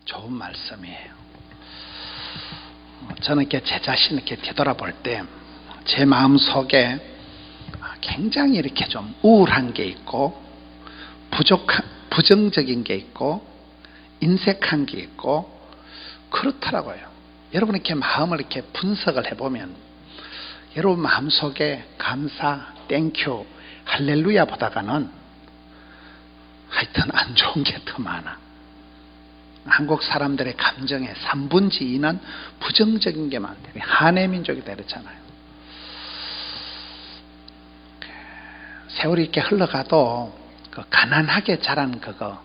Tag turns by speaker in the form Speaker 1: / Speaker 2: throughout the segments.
Speaker 1: 좋은 말씀이에요. 저는 이렇게 제 자신을 이렇게 뒤돌아볼 때 제 마음 속에 굉장히 이렇게 좀 우울한 게 있고 부정적인 게 있고 인색한 게 있고 그렇더라고요. 여러분 이렇게 마음을 이렇게 분석을 해보면 여러분 마음속에 감사, 땡큐, 할렐루야 보다가는 하여튼 안 좋은 게 더 많아. 한국 사람들의 감정의 3분의 2는 부정적인 게 많대요. 한해 민족이다 그랬잖아요. 세월이 이렇게 흘러가도 그 가난하게 자란 그거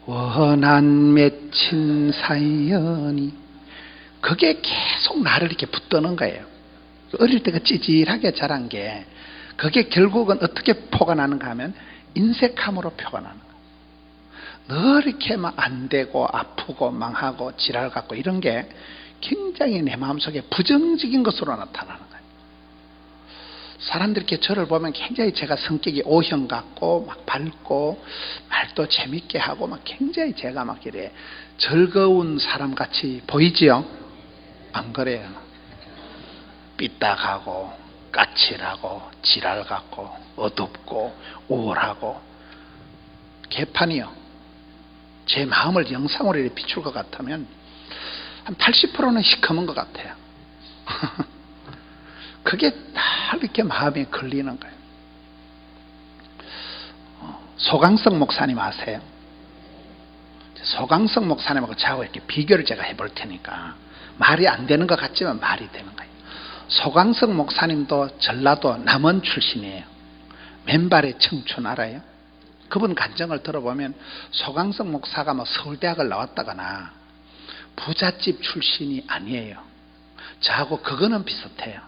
Speaker 1: 원한 맺힌 사연이 그게 계속 나를 이렇게 붙드는 거예요. 어릴 때 그 찌질하게 자란 게 그게 결국은 어떻게 표가 나는가 하면 인색함으로 표가 나는 거예요. 늘 이렇게 막 안 되고 아프고 망하고 지랄 갖고 이런 게 굉장히 내 마음속에 부정적인 것으로 나타나는 거예요. 사람들이 이렇게 저를 보면 굉장히 제가 성격이 O형 같고 막 밝고 말도 재밌게 하고 막 굉장히 제가 막 이래 즐거운 사람 같이 보이지요? 안 그래요. 삐딱하고 까칠하고 지랄 같고 어둡고 우울하고 개판이요. 제 마음을 영상으로 이렇게 비출 것 같으면 한 80%는 시커먼 것 같아요. 그게 다 이렇게 마음에 걸리는 거예요. 소강석 목사님 아세요? 소강석 목사님하고 저하고 이렇게 비교를 제가 해볼 테니까 말이 안 되는 것 같지만 말이 되는 거예요. 소강석 목사님도 전라도 남원 출신이에요. 맨발의 청춘 알아요? 그분 간증을 들어보면 소강석 목사가 뭐 서울대학을 나왔다거나 부잣집 출신이 아니에요. 저하고 그거는 비슷해요.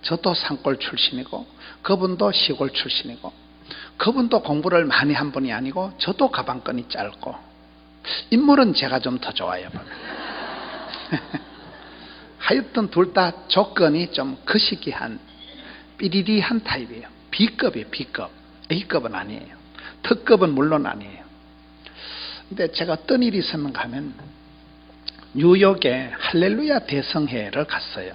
Speaker 1: 저도 산골 출신이고 그분도 시골 출신이고 그분도 공부를 많이 한 분이 아니고 저도 가방끈이 짧고 인물은 제가 좀 더 좋아요. 하여튼 둘 다 조건이 좀 거시기한 삐리리한 타입이에요. B급이에요. B급. A급은 아니에요. 특급은 물론 아니에요. 근데 제가 어떤 일이 있었는가 하면 뉴욕에 할렐루야 대성회를 갔어요.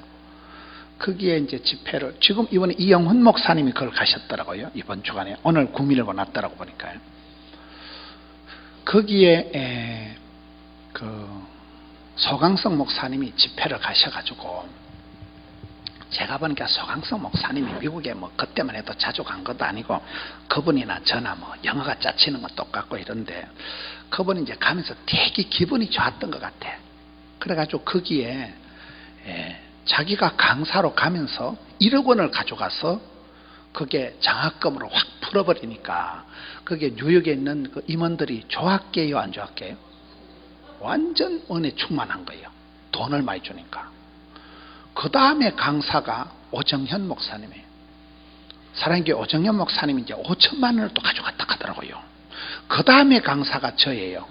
Speaker 1: 거기에 이제 집회를 지금 이번에 이영훈 목사님이 그걸 가셨더라고요. 이번 주간에 오늘 구밀고 났더라고 보니까요. 거기에 그 소강석 목사님이 집회를 가셔가지고 제가 보니까 소강석 목사님이 미국에 뭐 그때만 해도 자주 간 것도 아니고 그분이나 저나 뭐 영어가 짜치는 건 똑같고 이런데 그분이 이제 가면서 되게 기분이 좋았던 것 같아. 그래가지고 거기에 자기가 강사로 가면서 1억 원을 가져가서 그게 장학금으로 확 풀어버리니까 그게 뉴욕에 있는 그 임원들이 좋았게요, 안 좋았게요? 완전 은혜 충만한 거예요. 돈을 많이 주니까. 그 다음에 강사가 오정현 목사님이에요. 사랑교회 오정현 목사님이 이제 5천만 원을 또 가져갔다 하더라고요. 그 다음에 강사가 저예요.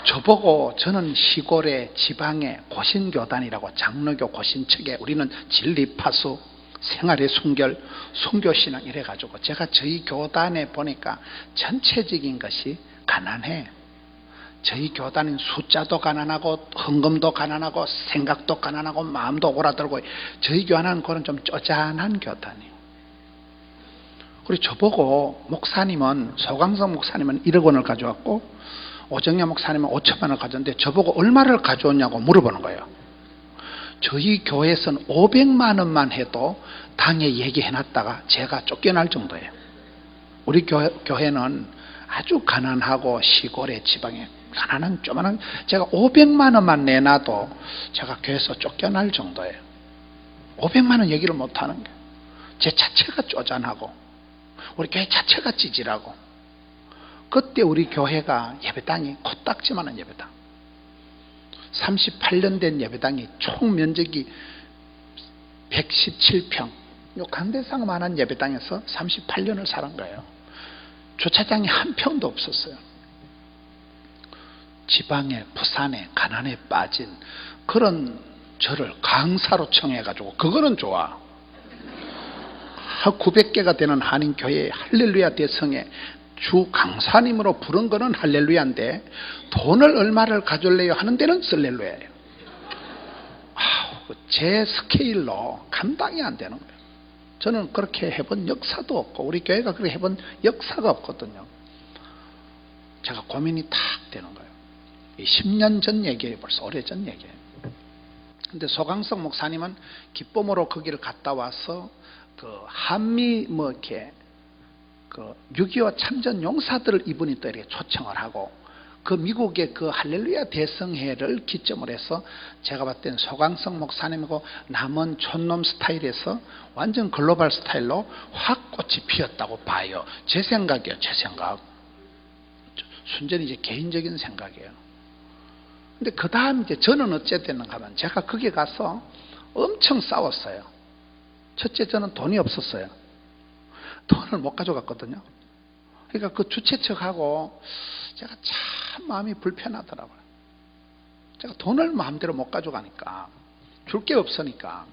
Speaker 1: 저보고 저는 시골의 지방의 고신교단이라고 장로교 고신측에 우리는 진리파수 생활의 순결 순교신앙 이래가지고 제가 저희 교단에 보니까 전체적인 것이 가난해. 저희 교단은 숫자도 가난하고 헌금도 가난하고 생각도 가난하고 마음도 오라들고 저희 교단은 그런 좀 쪼잔한 교단이에요. 그리고 저보고 목사님은 소강석 목사님은 1억 원을 가져왔고 오정현 목사님은 5천만 원을 가져왔는데 저보고 얼마를 가져왔냐고 물어보는 거예요. 저희 교회에서는 500만 원만 해도 당에 얘기해놨다가 제가 쫓겨날 정도예요. 우리 교회는 아주 가난하고 시골의 지방에 가난한 조만한 제가 500만 원만 내놔도 제가 교회에서 쫓겨날 정도예요. 500만 원 얘기를 못하는 게 제 자체가 쪼잔하고 우리 교회 자체가 찌질하고 그때 우리 교회가 예배당이 코딱지만한 예배당 38년 된 예배당이 총 면적이 117평 요 강대상만한 예배당에서 38년을 살은 거예요. 주차장이 한 평도 없었어요. 지방에 부산에 가난에 빠진 그런 저를 강사로 청해가지고 그거는 좋아. 900개가 되는 한인교회 할렐루야 대성에 주 강사님으로 부른 거는 할렐루야인데 돈을 얼마를 가져올래요 하는 데는 쓸렐루야예요. 제 스케일로 감당이 안 되는 거예요. 저는 그렇게 해본 역사도 없고 우리 교회가 그렇게 해본 역사가 없거든요. 제가 고민이 탁 되는 거예요. 10년 전 얘기예요. 벌써 오래전 얘기예요. 근데 소강석 목사님은 기쁨으로 거기를 갔다 와서 그 한미 뭐 이렇게 그 6.25 참전 용사들을 이분이 또 이렇게 초청을 하고 그 미국의 그 할렐루야 대성회를 기점으로 해서 제가 봤을 땐 소강석 목사님하고 남은 촌놈 스타일에서 완전 글로벌 스타일로 확 꽃이 피었다고 봐요. 제 생각이에요. 제 생각. 순전히 이제 개인적인 생각이에요. 근데 그 다음 이제 저는 어째 됐는가 하면 제가 거기 가서 엄청 싸웠어요. 첫째 저는 돈이 없었어요. 돈을 못 가져갔거든요. 그러니까 그 주최 측하고 제가 참 마음이 불편하더라고요. 제가 돈을 마음대로 못 가져가니까 줄 게 없으니까.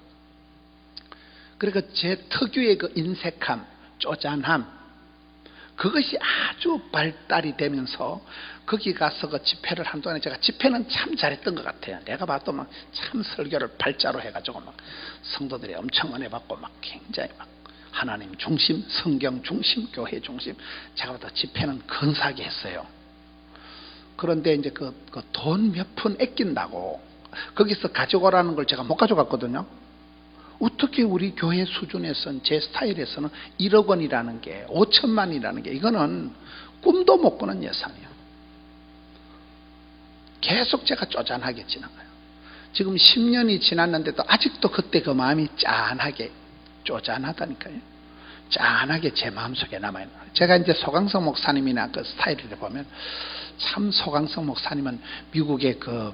Speaker 1: 그러니까 제 특유의 그 인색함, 쪼잔함 그것이 아주 발달이 되면서 거기 가서 그 집회를 한동안에 제가 집회는 참 잘했던 것 같아요. 내가 봐도 막 참 설교를 발자로 해가지고 막 성도들이 엄청 은혜 받고 막 굉장히 막 하나님 중심, 성경 중심, 교회 중심. 제가 봐도 집회는 근사하게 했어요. 그런데 이제 그 돈 몇 푼 아낀다고 거기서 가져오라는 걸 제가 못 가져갔거든요. 어떻게 우리 교회 수준에서는 제 스타일에서는 1억 원이라는 게 5천만이라는 게 이거는 꿈도 못 꾸는 예산이에요. 계속 제가 쪼잔하게 지나가요. 지금 10년이 지났는데도 아직도 그때 그 마음이 짠하게 쪼잔하다니까요. 짠하게 제 마음속에 남아있는 거예요. 제가 이제 소강석 목사님이나 그 스타일을 보면 참 소강석 목사님은 미국의 그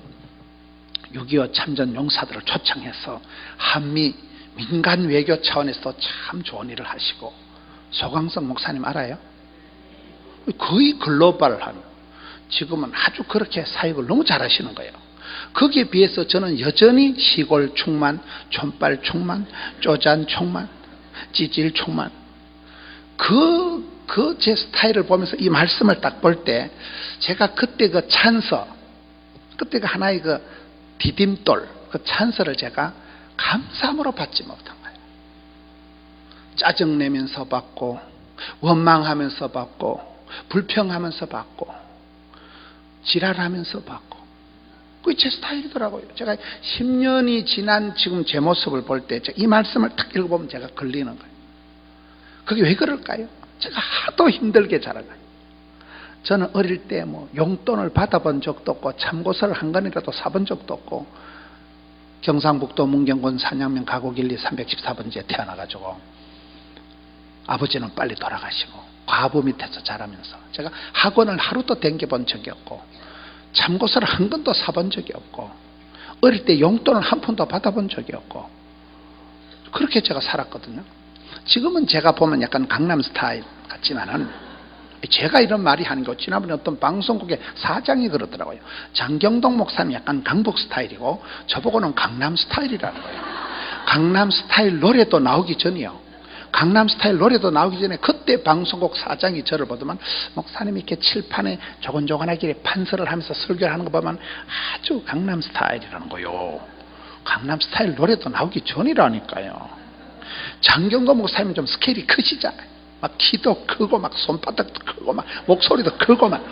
Speaker 1: 6.25 참전 용사들을 초청해서 한미 민간 외교 차원에서 참 좋은 일을 하시고 소강석 목사님 알아요? 거의 글로벌한 지금은 아주 그렇게 사역을 너무 잘하시는 거예요. 거기에 비해서 저는 여전히 시골 충만, 촌발 충만, 쪼잔 충만, 찌질 충만 그 제 스타일을 보면서 이 말씀을 딱 볼 때 제가 그때 그 찬서 그때 그 하나의 그 디딤돌 그 찬서를 제가 감사함으로 받지 못한 거예요. 짜증내면서 받고 원망하면서 받고 불평하면서 받고 지랄하면서 받고 그게 제 스타일이더라고요. 제가 10년이 지난 지금 제 모습을 볼 때 이 말씀을 딱 읽어보면 제가 걸리는 거예요. 그게 왜 그럴까요? 제가 하도 힘들게 자라가요. 저는 어릴 때 뭐 용돈을 받아본 적도 없고 참고서를 한 권이라도 사본 적도 없고 경상북도 문경군 산양면 가곡1, 2, 314번지에 태어나가지고 아버지는 빨리 돌아가시고 과부 밑에서 자라면서 제가 학원을 하루도 댕겨본 적이 없고 참고서를 한 권도 사본 적이 없고 어릴 때 용돈을 한 푼도 받아본 적이 없고 그렇게 제가 살았거든요. 지금은 제가 보면 약간 강남 스타일 같지만은 제가 이런 말이 하는 거 지난번에 어떤 방송국의 사장이 그러더라고요. 장경동 목사님 약간 강북 스타일이고 저보고는 강남 스타일이라는 거예요. 강남 스타일 노래도 나오기 전이요. 강남 스타일 노래도 나오기 전에 그때 방송국 사장이 저를 보더만 목사님이 이렇게 칠판에 조곤조곤하게 판서를 하면서 설교를 하는 거 보면 아주 강남 스타일이라는 거요. 강남 스타일 노래도 나오기 전이라니까요. 장경동 목사님은 좀 스케일이 크시잖아요. 막 키도 크고 막 손바닥도 크고 막 목소리도 크고 막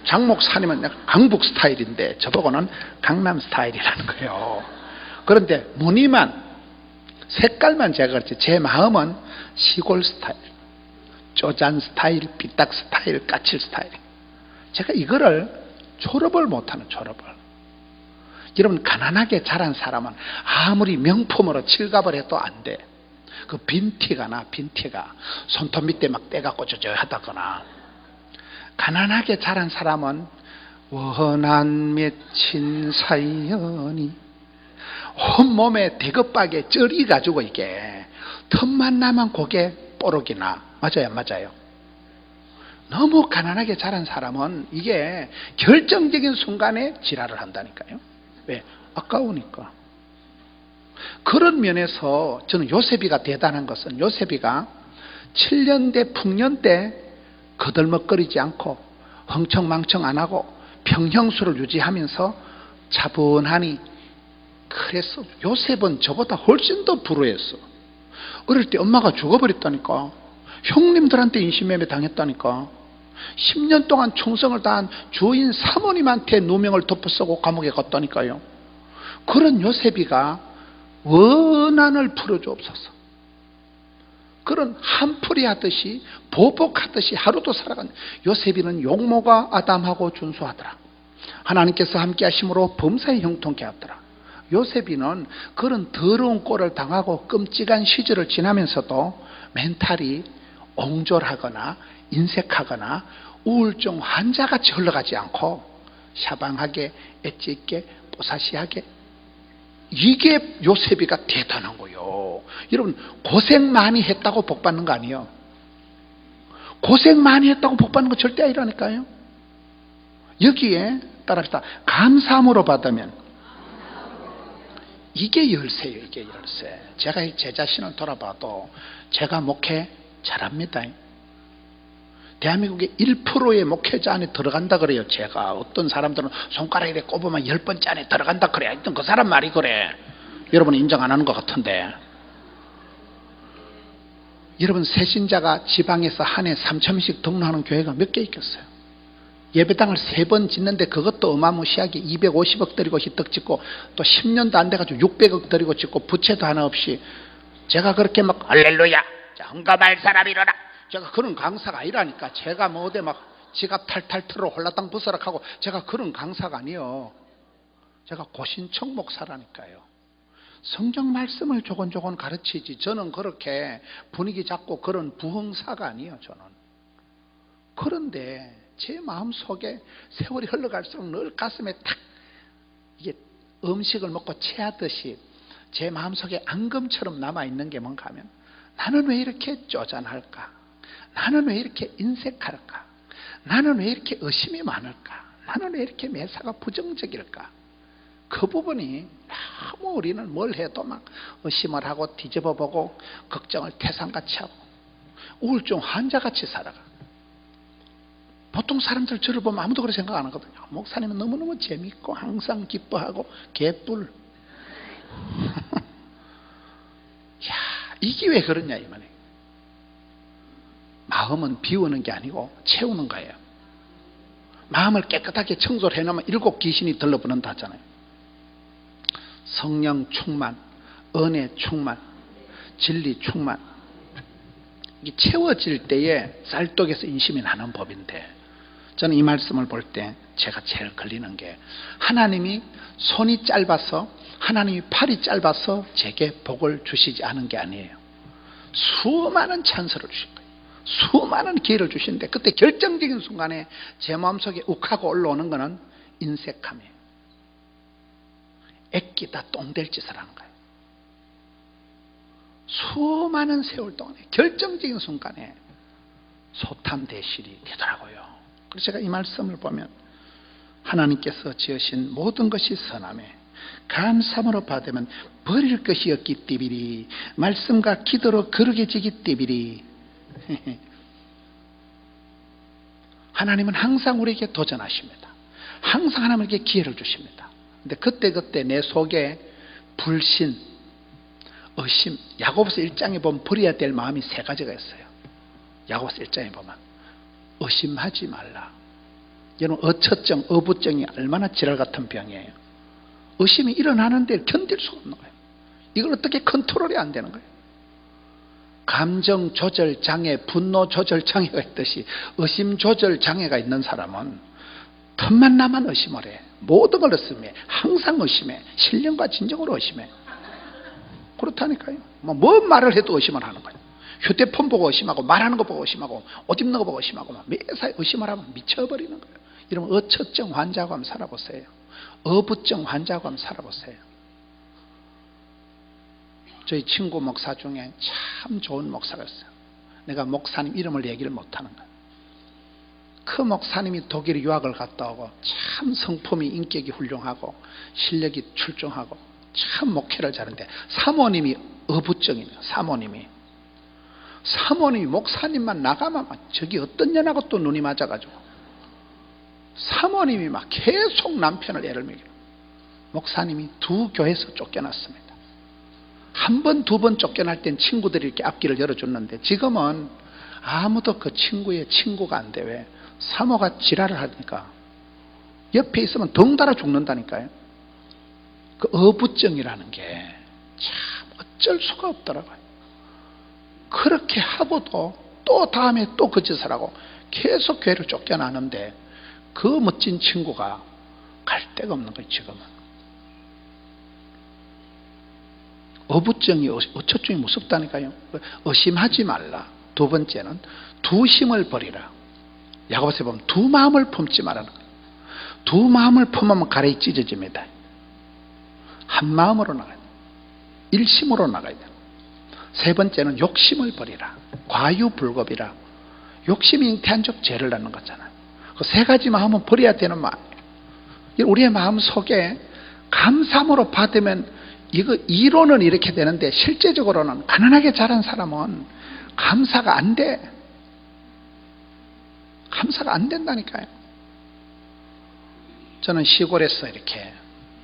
Speaker 1: 장 목사님은 약간 강북 스타일인데 저보고는 강남 스타일이라는 거예요. 그런데 무늬만 색깔만 제가 그렇지 제 마음은 시골 스타일, 쪼잔 스타일, 삐딱 스타일, 까칠 스타일. 제가 이거를 졸업을 못하는 졸업을. 여러분 가난하게 자란 사람은 아무리 명품으로 칠갑을 해도 안 돼. 그 빈티가 나 빈티가 손톱 밑에 막 때가 꽂혀져하다거나 가난하게 자란 사람은 원한 맺힌 사연이 온몸에 대급박에 쩔이 가지고 이게 틈만 나면 고개 뽀록이 나. 맞아요 안 맞아요? 너무 가난하게 자란 사람은 이게 결정적인 순간에 지랄을 한다니까요. 왜? 아까우니까. 그런 면에서 저는 요셉이가 대단한 것은 요셉이가 7년 대 풍년 때 거들먹거리지 않고 흥청망청 안 하고 평형수를 유지하면서 차분하니, 그랬어. 요셉은 저보다 훨씬 더 불우했어. 어릴 때 엄마가 죽어버렸다니까. 형님들한테 인신매매 당했다니까. 10년 동안 충성을 다한 주인 사모님한테 누명을 덮어쓰고 감옥에 갔다니까요. 그런 요셉이가 원한을 풀어주옵소서. 그런 한풀이 하듯이 보복하듯이 하루도 살아간 요셉이는 용모가 아담하고 준수하더라. 하나님께서 함께 하심으로 범사에 형통케 하더라. 요셉이는 그런 더러운 꼴을 당하고 끔찍한 시절을 지나면서도 멘탈이 옹졸하거나 인색하거나 우울증 환자같이 흘러가지 않고 샤방하게 엣지 있게 뽀사시하게, 이게 요셉이가 대단한 거요. 여러분, 고생 많이 했다고 복 받는 거 아니에요. 고생 많이 했다고 복 받는 거 절대 아니라니까요. 여기에 따라합시다. 감사함으로 받으면, 이게 열쇠예요. 이게 열쇠. 제가 제 자신을 돌아봐도 제가 목회 잘합니다. 대한민국의 1%의 목회자 안에 들어간다 그래요. 제가. 어떤 사람들은 손가락에 꼽으면 10번째 안에 들어간다 그래. 하여튼 그 사람 말이 그래. 여러분 인정 안 하는 것 같은데. 여러분, 새신자가 지방에서 한 해 3,000명씩 등록하는 교회가 몇 개 있겠어요? 예배당을 3번 짓는데 그것도 어마무시하게 250억 들이고 희떡 짓고, 또 10년도 안 돼가지고 600억 들이고 짓고, 부채도 하나 없이. 제가 그렇게 막 할렐루야, 헌금할 사람 일어나, 제가 그런 강사가 아니라니까. 제가 뭐 어디 막 지갑 탈탈 틀어 홀라당 부스럭하고 제가 그런 강사가 아니에요. 제가 고신청 목사라니까요. 성경 말씀을 조곤조곤 가르치지, 저는 그렇게 분위기 잡고 그런 부흥사가 아니에요. 저는. 그런데 제 마음속에 세월이 흘러갈수록 늘 가슴에 탁, 이게 음식을 먹고 체하듯이 제 마음속에 앙금처럼 남아있는 게 뭔가 하면, 나는 왜 이렇게 쪼잔할까? 나는 왜 이렇게 인색할까? 나는 왜 이렇게 의심이 많을까? 나는 왜 이렇게 매사가 부정적일까? 그 부분이 너무, 우리는 뭘 해도 막 의심을 하고 뒤집어 보고 걱정을 태산같이 하고 우울증 환자같이 살아가. 보통 사람들 저를 보면 아무도 그렇게 생각 안 하거든요. 목사님은 너무너무 재밌고 항상 기뻐하고 개뿔. 야, 이게 왜 그러냐 이 말이에요. 마음은 비우는 게 아니고 채우는 거예요. 마음을 깨끗하게 청소를 해놓으면 7 귀신이 들러붙는다 하잖아요. 성령 충만, 은혜 충만, 진리 충만. 이게 채워질 때에 쌀떡에서 인심이 나는 법인데, 저는 이 말씀을 볼 때 제가 제일 걸리는 게, 하나님이 손이 짧아서, 하나님이 팔이 짧아서 제게 복을 주시지 않은 게 아니에요. 수많은 찬스를 주신 거예요. 수많은 기회를 주시는데, 그때 결정적인 순간에 제 마음속에 욱하고 올라오는 것은 인색함이에요. 애끼다 똥될 짓을 하는 거예요. 수많은 세월 동안에 결정적인 순간에 소탐대실이 되더라고요. 그래서 제가 이 말씀을 보면, 하나님께서 지으신 모든 것이 선함에 감사함으로 받으면 버릴 것이 없기 때문에 말씀과 기도로 거룩해지기 때문에 하나님은 항상 우리에게 도전하십니다. 항상 하나님에게 기회를 주십니다. 근데 그때 내 속에 불신, 의심, 야고보서 1장에 보면 버려야 될 마음이 3가지가 있어요. 야고보서 1장에 보면 의심하지 말라. 여러분, 어처증, 어부증이 얼마나 지랄 같은 병이에요. 의심이 일어나는데 견딜 수가 없는 거예요. 이걸 어떻게 컨트롤이 안 되는 거예요. 감정 조절 장애, 분노 조절 장애가 있듯이 의심 조절 장애가 있는 사람은 틈만 나면 의심을 해. 모든 걸 의심해. 항상 의심해. 신령과 진정으로 의심해. 그렇다니까요. 뭔 말을 해도 의심을 하는 거예요. 휴대폰 보고 의심하고, 말하는 거 보고 의심하고, 옷 입는 거 보고 의심하고, 매사에 의심을 하면 미쳐버리는 거예요. 여러분, 어처증 환자하고 한번 살아보세요. 어부증 환자하고 한번 살아보세요. 저희 친구 목사 중에 참 좋은 목사가 있어요. 내가 목사님 이름을 얘기를 못하는 거예요. 그 목사님이 독일 유학을 갔다 오고 참 성품이, 인격이 훌륭하고 실력이 출중하고 참 목회를 잘하는데, 사모님이 어부증이에요. 사모님이 사모님이 목사님만 나가면 막 저기 어떤 년하고 또 눈이 맞아가지고 사모님이 막 계속 남편을 애를 먹여요. 목사님이 두 교회에서 쫓겨났습니다. 한 번, 두 번 쫓겨날 땐 친구들이 이렇게 앞길을 열어줬는데 지금은 아무도 그 친구의 친구가 안 돼. 왜? 사모가 지랄을 하니까 옆에 있으면 덩달아 죽는다니까요. 그 어부증이라는 게 참 어쩔 수가 없더라고요. 그렇게 하고도 또 다음에 또 그 짓을 하고 계속 교회를 쫓겨나는데 그 멋진 친구가 갈 데가 없는 거예요. 지금은 어부증이 어처증이 무섭다니까요. 의심하지 말라. 두 번째는 두 심을 버리라. 야고보서에 보면 두 마음을 품지 말라는 거예요. 두 마음을 품으면 가래이 찢어집니다. 한 마음으로 나가야 돼요. 일심으로 나가야 돼요. 세 번째는 욕심을 버리라. 과유불급이라. 욕심이 잉태한적 죄를 낳는 거잖아요. 그 세 가지 마음은 버려야 되는 마음이에요. 우리의 마음 속에 감사함으로 받으면 이거 이론은 이렇게 되는데 실제적으로는 가난하게 자란 사람은 감사가 안 돼. 감사가 안 된다니까요. 저는 시골에서 이렇게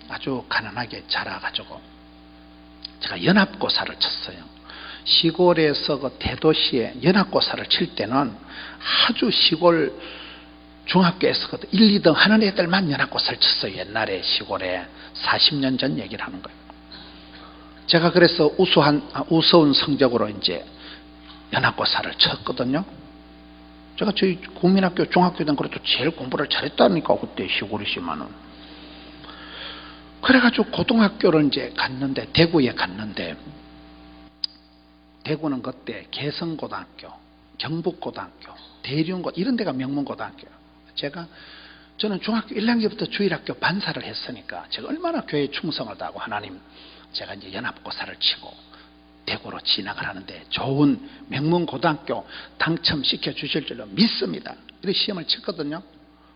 Speaker 1: 아주 가난하게 자라가지고 제가 연합고사를 쳤어요. 시골에서 그 대도시에 연합고사를 칠 때는 아주 시골 중학교에서 1, 2등 하는 애들만 연합고사를 쳤어요. 옛날에 시골에 40년 전 얘기를 하는 거예요. 제가 그래서 우스운 성적으로 이제 연합고사를 쳤거든요. 제가 저희 국민학교 중학교 때는 그래도 제일 공부를 잘했다니까 그때 시골이지만은. 그래가지고 고등학교를 이제 갔는데 대구에 갔는데 대구는 그때 개성고등학교, 경북고등학교, 대륜고 이런 데가 명문고등학교예요. 저는 중학교 1학년부터 주일학교 반사를 했으니까 제가 얼마나 교회에 충성을 다하고 하나님 제가 이제 연합고사를 치고 대구로 진학을 하는데 좋은 명문고등학교 당첨시켜 주실 줄로 믿습니다. 이렇게 시험을 쳤거든요.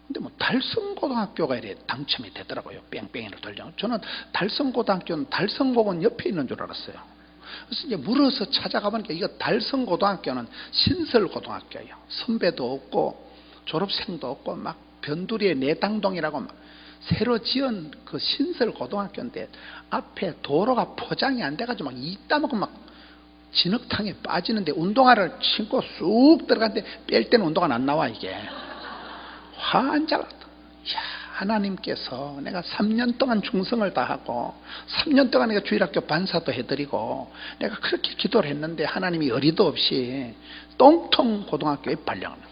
Speaker 1: 근데 뭐 달성고등학교가 이래 당첨이 되더라고요. 뺑뺑이를 돌려. 저는 달성고등학교는 달성고원 옆에 있는 줄 알았어요. 그래서 이제 물어서 찾아가 보니까 이거 달성고등학교는 신설고등학교예요. 선배도 없고 졸업생도 없고 막 변두리의 내당동이라고 막 새로 지은 그 신설고등학교인데 앞에 도로가 포장이 안 돼가지고 막 이따먹고 막 진흙탕에 빠지는데 운동화를 신고 쑥 들어갔는데 뺄 때는 운동화는 안 나와 이게. 환장하다. 이야, 하나님께서 내가 3년 동안 충성을 다하고 3년 동안 내가 주일학교 반사도 해드리고 내가 그렇게 기도를 했는데 하나님이 어리도 없이 똥통 고등학교에 발령합니다.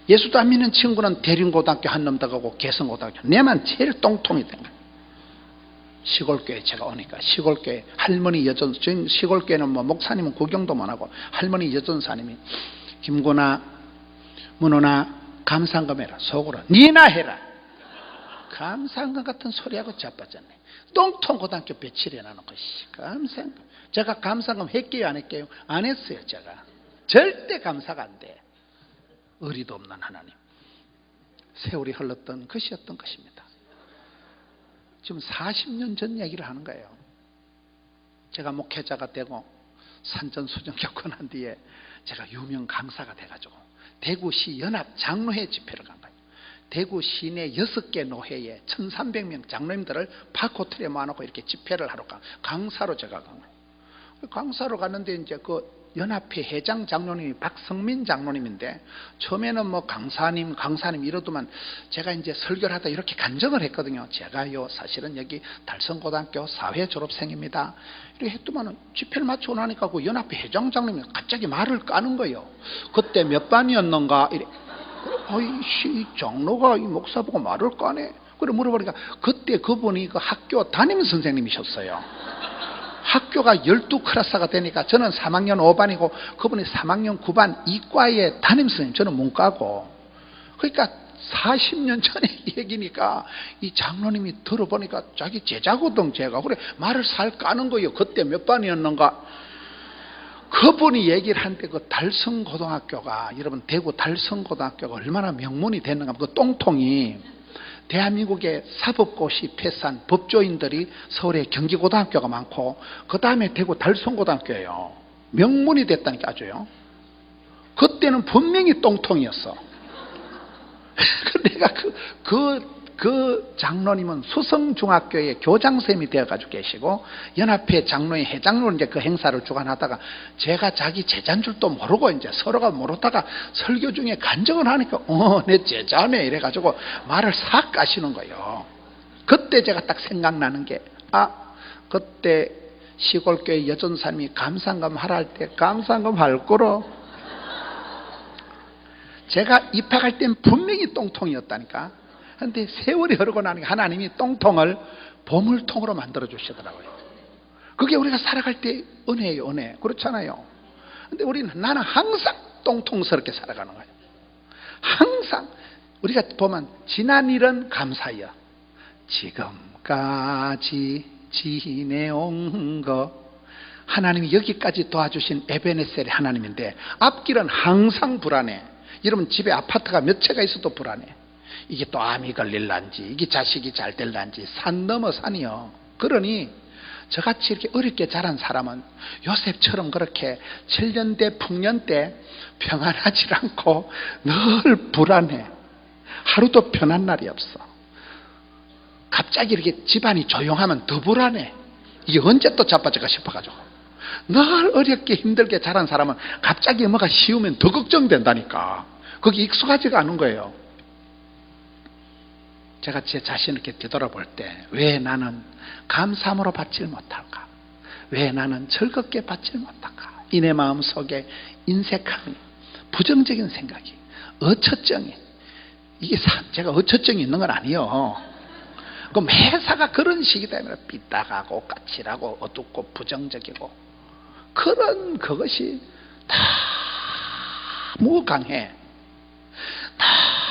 Speaker 1: 예수도 안 믿는 친구는 대륜고등학교 한 놈 더 가고 개성고등학교 내만 제일 똥통이 된 거예요. 시골교회 제가 오니까 시골교회 할머니 여전사, 저희 시골교회는 뭐 목사님은 구경도 못하고 할머니 여전사님이 김구나 문호나 감상금 해라. 속으로 니나 해라. 감상금 같은 소리하고 자빠졌네. 똥통 고등학교 배치를 해놔놓고 감상금. 제가 감상금 했게요 안 했게요? 안 했어요. 제가 절대 감사가 안 돼. 의리도 없는 하나님. 세월이 흘렀던 것이었던 것입니다. 지금 40년 전 얘기를 하는 거예요. 제가 목회자가 되고 산전수전 겪고 난 뒤에 제가 유명 강사가 돼가지고 대구시 연합 장로회 집회를 간 거예요. 대구 시내 6개 노회에 1300명 장로님들을 파코틀에 모아놓고 이렇게 집회를 하러 강사로 제가 간 거예요. 강사로 갔는데 이제 그 연합회 회장 장로님이 박성민 장로님인데 처음에는 뭐 강사님 이러더만 제가 이제 설교를 하다 이렇게 간증을 했거든요. 제가요 사실은 여기 달성고등학교 사회 졸업생입니다. 이렇게 했더만 집회를 마치고 나니까 그 연합회 회장 장로님이 갑자기 말을 까는 거예요. 그때 몇 반이었는가 이래. 이 장로가 이 목사 보고 말을 까네. 그래 물어보니까 그때 그분이 그 학교 담임 선생님이셨어요. 학교가 12클래스가 되니까 저는 3학년 5반이고 그분이 3학년 9반 이과의 담임선생님, 저는 문과고. 그러니까 40년 전에 얘기니까 이 장로님이 들어보니까 자기 제자거든 제가. 그래 말을 살 까는 거예요. 그때 몇 반이었는가. 그분이 얘기를 하는데 그 달성고등학교가 여러분 대구 달성고등학교가 얼마나 명문이 됐는가. 그 똥통이 대한민국의 사법고시 패스한 법조인들이 서울에 경기고등학교가 많고 그 다음에 대구 달성고등학교예요. 명문이 됐다니까 아주요. 그때는 분명히 똥통이었어. 내가 그 장로님은 수성중학교의 교장선생님이 되어가지고 계시고 연합회 장로의 회장으로 이제 그 행사를 주관하다가 제가 자기 제자인 줄도 모르고 이제 서로가 모르다가 설교 중에 간증을 하니까 내 제자네 이래가지고 말을 싹 까시는 거예요. 그때 제가 딱 생각나는 게 그때 시골교회 여전사님이 감상금 하라 할 때 감상금 할 거로 제가 입학할 땐 분명히 똥통이었다니까. 그런데 세월이 흐르고 나니까 하나님이 똥통을 보물통으로 만들어 주시더라고요. 그게 우리가 살아갈 때 은혜예요, 은혜. 그렇잖아요. 근데 나는 항상 똥통스럽게 살아가는 거예요. 항상 우리가 보면 지난 일은 감사해요. 지금까지 지내온 거 하나님이 여기까지 도와주신 에베네셀의 하나님인데 앞길은 항상 불안해. 여러분 집에 아파트가 몇 채가 있어도 불안해. 이게 또 암이 걸릴란지 이게 자식이 잘 될란지 산 넘어 산이요. 그러니 저같이 이렇게 어렵게 자란 사람은 요셉처럼 그렇게 7년대 풍년때 평안하지 않고 늘 불안해. 하루도 편한 날이 없어. 갑자기 이렇게 집안이 조용하면 더 불안해. 이게 언제 또 자빠질까 싶어가지고 늘 어렵게 힘들게 자란 사람은 갑자기 뭐가 쉬우면 더 걱정된다니까. 거기 익숙하지가 않은 거예요. 제가 제 자신을 이렇게 되돌아볼 때 왜 나는 감사함으로 받질 못할까? 왜 나는 즐겁게 받질 못할까? 이 내 마음 속에 인색함이, 부정적인 생각이, 어처증이, 이게 제가 어처증이 있는 건 아니에요. 그 매사가 그런 식이 되면 삐딱하고 까칠하고 어둡고 부정적이고 그런 그것이 너무 강해.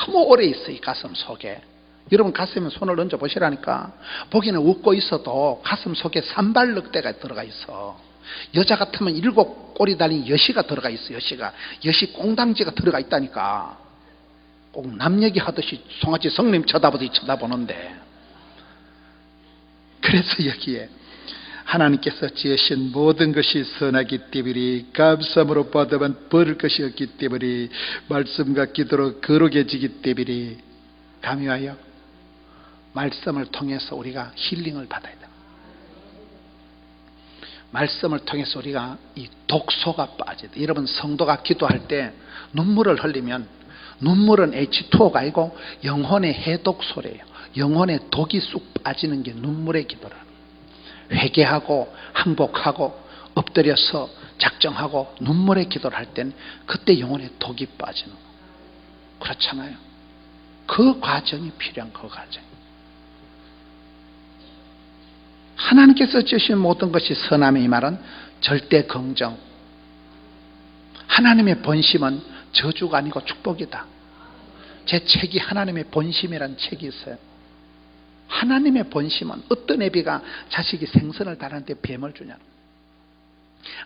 Speaker 1: 너무 오래 있어 이 가슴 속에. 여러분 가슴에 손을 얹어 보시라니까. 보기는 웃고 있어도 가슴 속에 산발늑대가 들어가 있어. 여자 같으면 7 꼬리 달린 여시가 들어가 있어. 여시 꽁당지가 들어가 있다니까. 꼭 남 얘기하듯이 송아지 성님 쳐다보듯이 쳐다보는데. 그래서 여기에 하나님께서 지으신 모든 것이 선하기 때문에 감사함으로 받으면 버릴 것이 없기 때문에 말씀과 기도로 거룩해지기 때문에 감유하여 말씀을 통해서 우리가 힐링을 받아야 됩니다. 말씀을 통해서 우리가 이 독소가 빠져야 돼요. 여러분 성도가 기도할 때 눈물을 흘리면 눈물은 H2O가 아니고 영혼의 해독소래요. 영혼의 독이 쑥 빠지는 게 눈물의 기도라. 회개하고 항복하고 엎드려서 작정하고 눈물의 기도를 할 땐 그때 영혼의 독이 빠지는 거예요. 그렇잖아요. 그 과정이 필요한 그 과정. 하나님께서 주신 모든 것이 선함의 이 말은 절대 긍정. 하나님의 본심은 저주가 아니고 축복이다. 제 책이 하나님의 본심이라는 책이 있어요. 하나님의 본심은 어떤 애비가 자식이 생선을 달았는데 뱀을 주냐.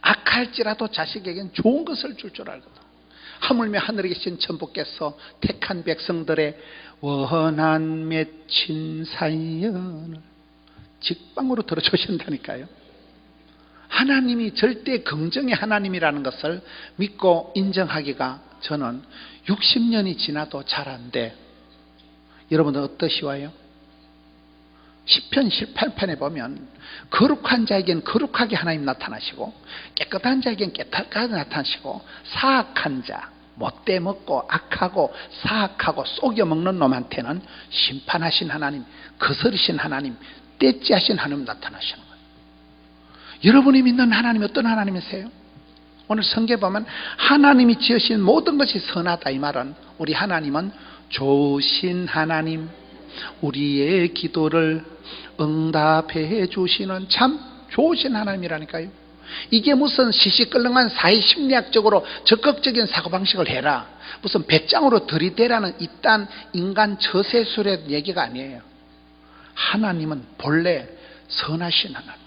Speaker 1: 악할지라도 자식에겐 좋은 것을 줄 줄 알거든. 하물며 하늘에 계신 천부께서 택한 백성들의 원한 맺힌 사연을 직방으로 들어주신다니까요. 하나님이 절대 긍정의 하나님이라는 것을 믿고 인정하기가 저는 60년이 지나도 잘 안 돼. 여러분들 어떠시와요? 시편 18편에 보면 거룩한 자에겐 거룩하게 하나님 나타나시고 깨끗한 자에겐 깨끗하게 나타나시고 사악한 자, 못돼 먹고 악하고 사악하고 속여먹는 놈한테는 심판하신 하나님, 거스르신 하나님, 떼찌하신 하나님 나타나시는 거예요. 여러분이 믿는 하나님이 어떤 하나님이세요? 오늘 성경에 보면 하나님이 지으신 모든 것이 선하다 이 말은 우리 하나님은 좋으신 하나님, 우리의 기도를 응답해 주시는 참 좋으신 하나님이라니까요. 이게 무슨 시시끌렁한 사회심리학적으로 적극적인 사고방식을 해라, 무슨 배짱으로 들이대라는 이딴 인간 처세술의 얘기가 아니에요. 하나님은 본래 선하신 하나님.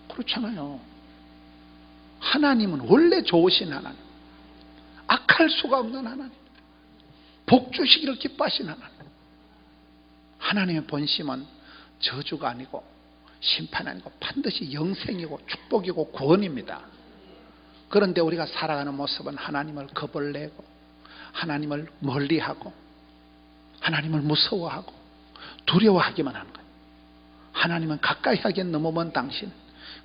Speaker 1: 그렇잖아요. 하나님은 원래 좋으신 하나님, 악할 수가 없는 하나님, 복 주시기를 기뻐하신 하나님. 하나님의 본심은 저주가 아니고 심판 아니고 반드시 영생이고 축복이고 구원입니다. 그런데 우리가 살아가는 모습은 하나님을 겁을 내고 하나님을 멀리하고 하나님을 무서워하고 두려워하기만 하는 거예요. 하나님은 가까이 하기엔 너무 먼 당신,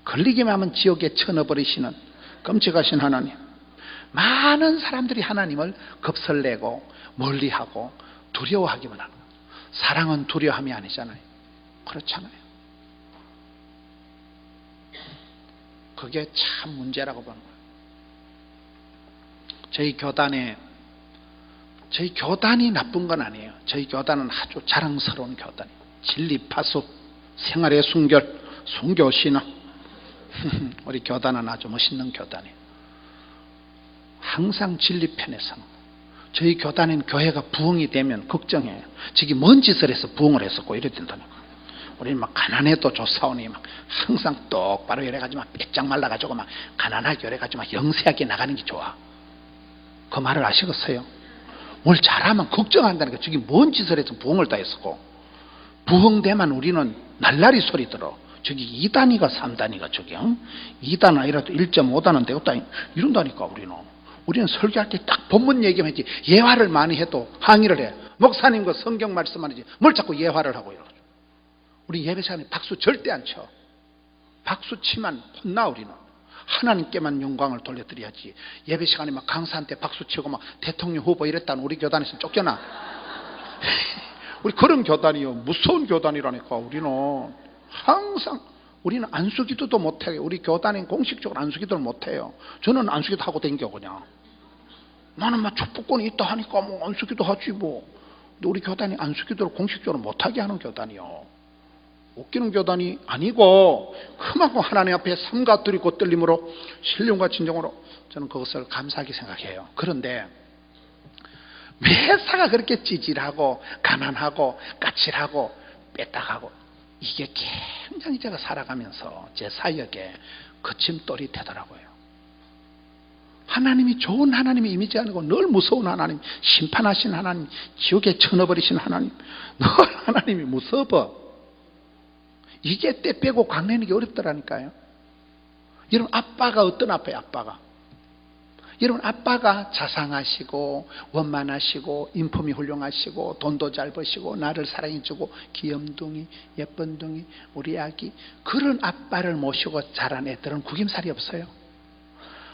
Speaker 1: 걸리기만 하면 지옥에 쳐넣어버리시는 끔찍하신 하나님. 많은 사람들이 하나님을 겁설내고 멀리하고 두려워하기만 하는 거예요. 사랑은 두려움이 아니잖아요. 그렇잖아요. 그게 참 문제라고 보는 거예요. 저희 교단이 나쁜 건 아니에요. 저희 교단은 아주 자랑스러운 교단이에요. 진리 파수, 생활의 순결, 순교신앙. 우리 교단은 아주 멋있는 교단이에요. 항상 진리 편에 서는 거예요. 저희 교단은 교회가 부흥이 되면 걱정해요. 저기 뭔 짓을 해서 부흥을 했었고 이래야 된다니까. 우리는 막 가난해도 좋사오니 막 항상 똑바로 이래가지고 막 빼짝 말라가지고 막 가난하게 이래가지고 막 영세하게 나가는 게 좋아. 그 말을 아시겠어요? 뭘 잘하면 걱정한다니까. 저기 뭔 짓을 해서 부흥을 다 했었고, 부흥되면 우리는 날라리 소리 들어. 저기 2단위가 3단위가 저기 2단 아니라도 1.5단은 되었다 이런다니까. 우리는 설교할 때 딱 본문 얘기만 했지 예화를 많이 해도 항의를 해. 목사님 그 성경 말씀만 하지 뭘 자꾸 예화를 하고 이러죠. 우리 예배 시간에 박수 절대 안 쳐. 박수 치면 혼나. 우리는 하나님께만 영광을 돌려드려야지. 예배 시간에 막 강사한테 박수 치고 막 대통령 후보 이랬다는 우리 교단에서 쫓겨나. 우리 그런 교단이요. 무서운 교단이라니까. 우리는 안수기도도 못해요. 우리 교단은 공식적으로 안수기도를 못해요. 저는 안수기도 하고 댕겨 그냥. 나는 막 축복권이 있다 하니까 뭐 안수기도 하지 뭐. 근데 우리 교단이 안수기도를 공식적으로 못하게 하는 교단이요. 웃기는 교단이 아니고 그만큼 하나님 앞에 삼가 드리고 떨림으로 신령과 진정으로 저는 그것을 감사하게 생각해요. 그런데 매사가 그렇게 찌질하고 가난하고 까칠하고 빼딱하고 이게 굉장히 제가 살아가면서 제 사역에 거침돌이 되더라고요. 하나님이 좋은 하나님의 이미지 아니고 늘 무서운 하나님, 심판하신 하나님, 지옥에 쳐넣어버리신 하나님, 늘 하나님이 무서워. 이게 때 빼고 강내는 게 어렵더라니까요. 여러분 아빠가 어떤 아빠예요? 여러분 아빠가 자상하시고 원만하시고 인품이 훌륭하시고 돈도 잘 버시고 나를 사랑해주고 귀염둥이 예쁜둥이 우리 아기, 그런 아빠를 모시고 자란 애들은 구김살이 없어요.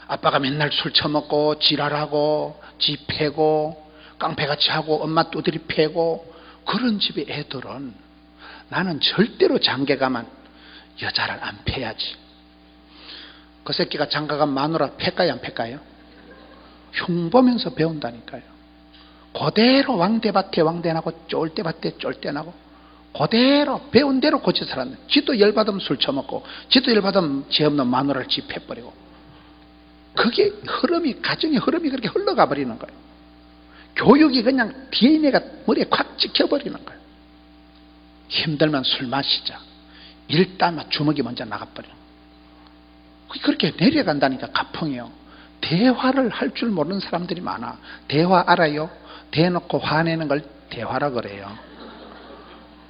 Speaker 1: 아빠가 맨날 술 처먹고 지랄하고 지 패고 깡패같이 하고 엄마 두드리 패고 그런 집의 애들은 나는 절대로 장가가면 여자를 안 패야지. 그 새끼가 장가가면 마누라 패까요 안 패까요? 흉보면서 배운다니까요. 그대로 왕대밭에 왕대나고 쫄대밭에 쫄대나고 그대로 배운 대로 고쳐 살았네. 지도 열받으면 술 처먹고 지도 열받으면 죄 없는 마누라를 집해버리고, 그게 흐름이, 가정의 흐름이 그렇게 흘러가 버리는 거예요. 교육이 그냥 DNA가 머리에 콱 찍혀버리는 거예요. 힘들면 술 마시자, 일 따면 주먹이 먼저 나가버리는 거예요. 그렇게 내려간다니까. 가풍이요. 대화를 할 줄 모르는 사람들이 많아. 대화 알아요? 대놓고 화내는 걸 대화라 그래요.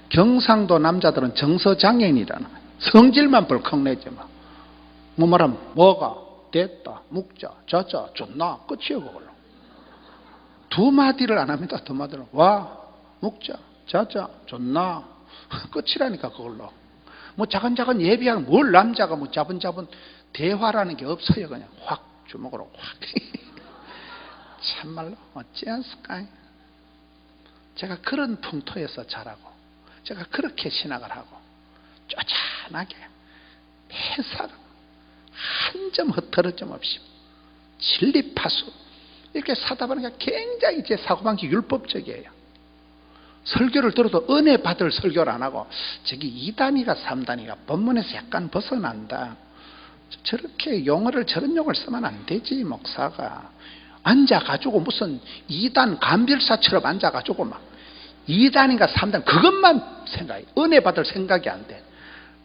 Speaker 1: 경상도 남자들은 정서장애인이라는 거예요. 성질만 벌컥 내지 마. 뭐 말하면 뭐가 됐다 묵자 자자 좋나 끝이에요. 그걸로 두 마디를 안 합니다. 두 마디를 와 묵자 자자 좋나 끝이라니까. 그걸로 뭐 작은 예비하는 뭘 남자가 뭐 자분자분 대화라는 게 없어요. 그냥 확 주먹으로 확. 참말로 어찌 않습니까? 제가 그런 풍토에서 자라고 제가 그렇게 신학을 하고 쪼잔하게 매사를 한 점 흐트러짐 없이 진리파수 이렇게 사다 보니까 굉장히 제 사고방식 율법적이에요. 설교를 들어도 은혜 받을 설교를 안 하고 저기 2단위가 3단위가 본문에서 약간 벗어난다. 저렇게 용어를 저런 용어를 쓰면 안 되지. 목사가 앉아가지고 무슨 2단 감별사처럼 앉아가지고 막 2단인가 3단 그것만 생각해. 은혜 받을 생각이 안 돼.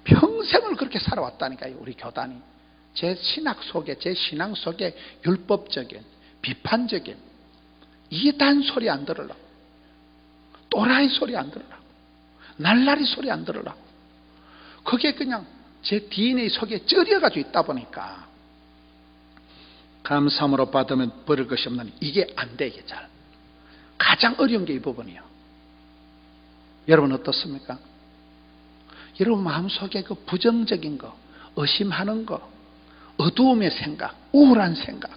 Speaker 1: 평생을 그렇게 살아왔다니까요. 우리 교단이. 제 신학 속에, 제 신앙 속에 율법적인 비판적인 2단 소리 안 들으려고, 또라이 소리 안 들으려고, 날라리 소리 안 들으려고, 그게 그냥 제 DNA 속에 쩔여가지고 있다 보니까 감사함으로 받으면 버릴 것이 없는, 이게 안 돼. 이게 잘 가장 어려운 게 이 부분이에요. 여러분 어떻습니까? 여러분 마음속에 그 부정적인 거, 의심하는 거, 어두움의 생각, 우울한 생각,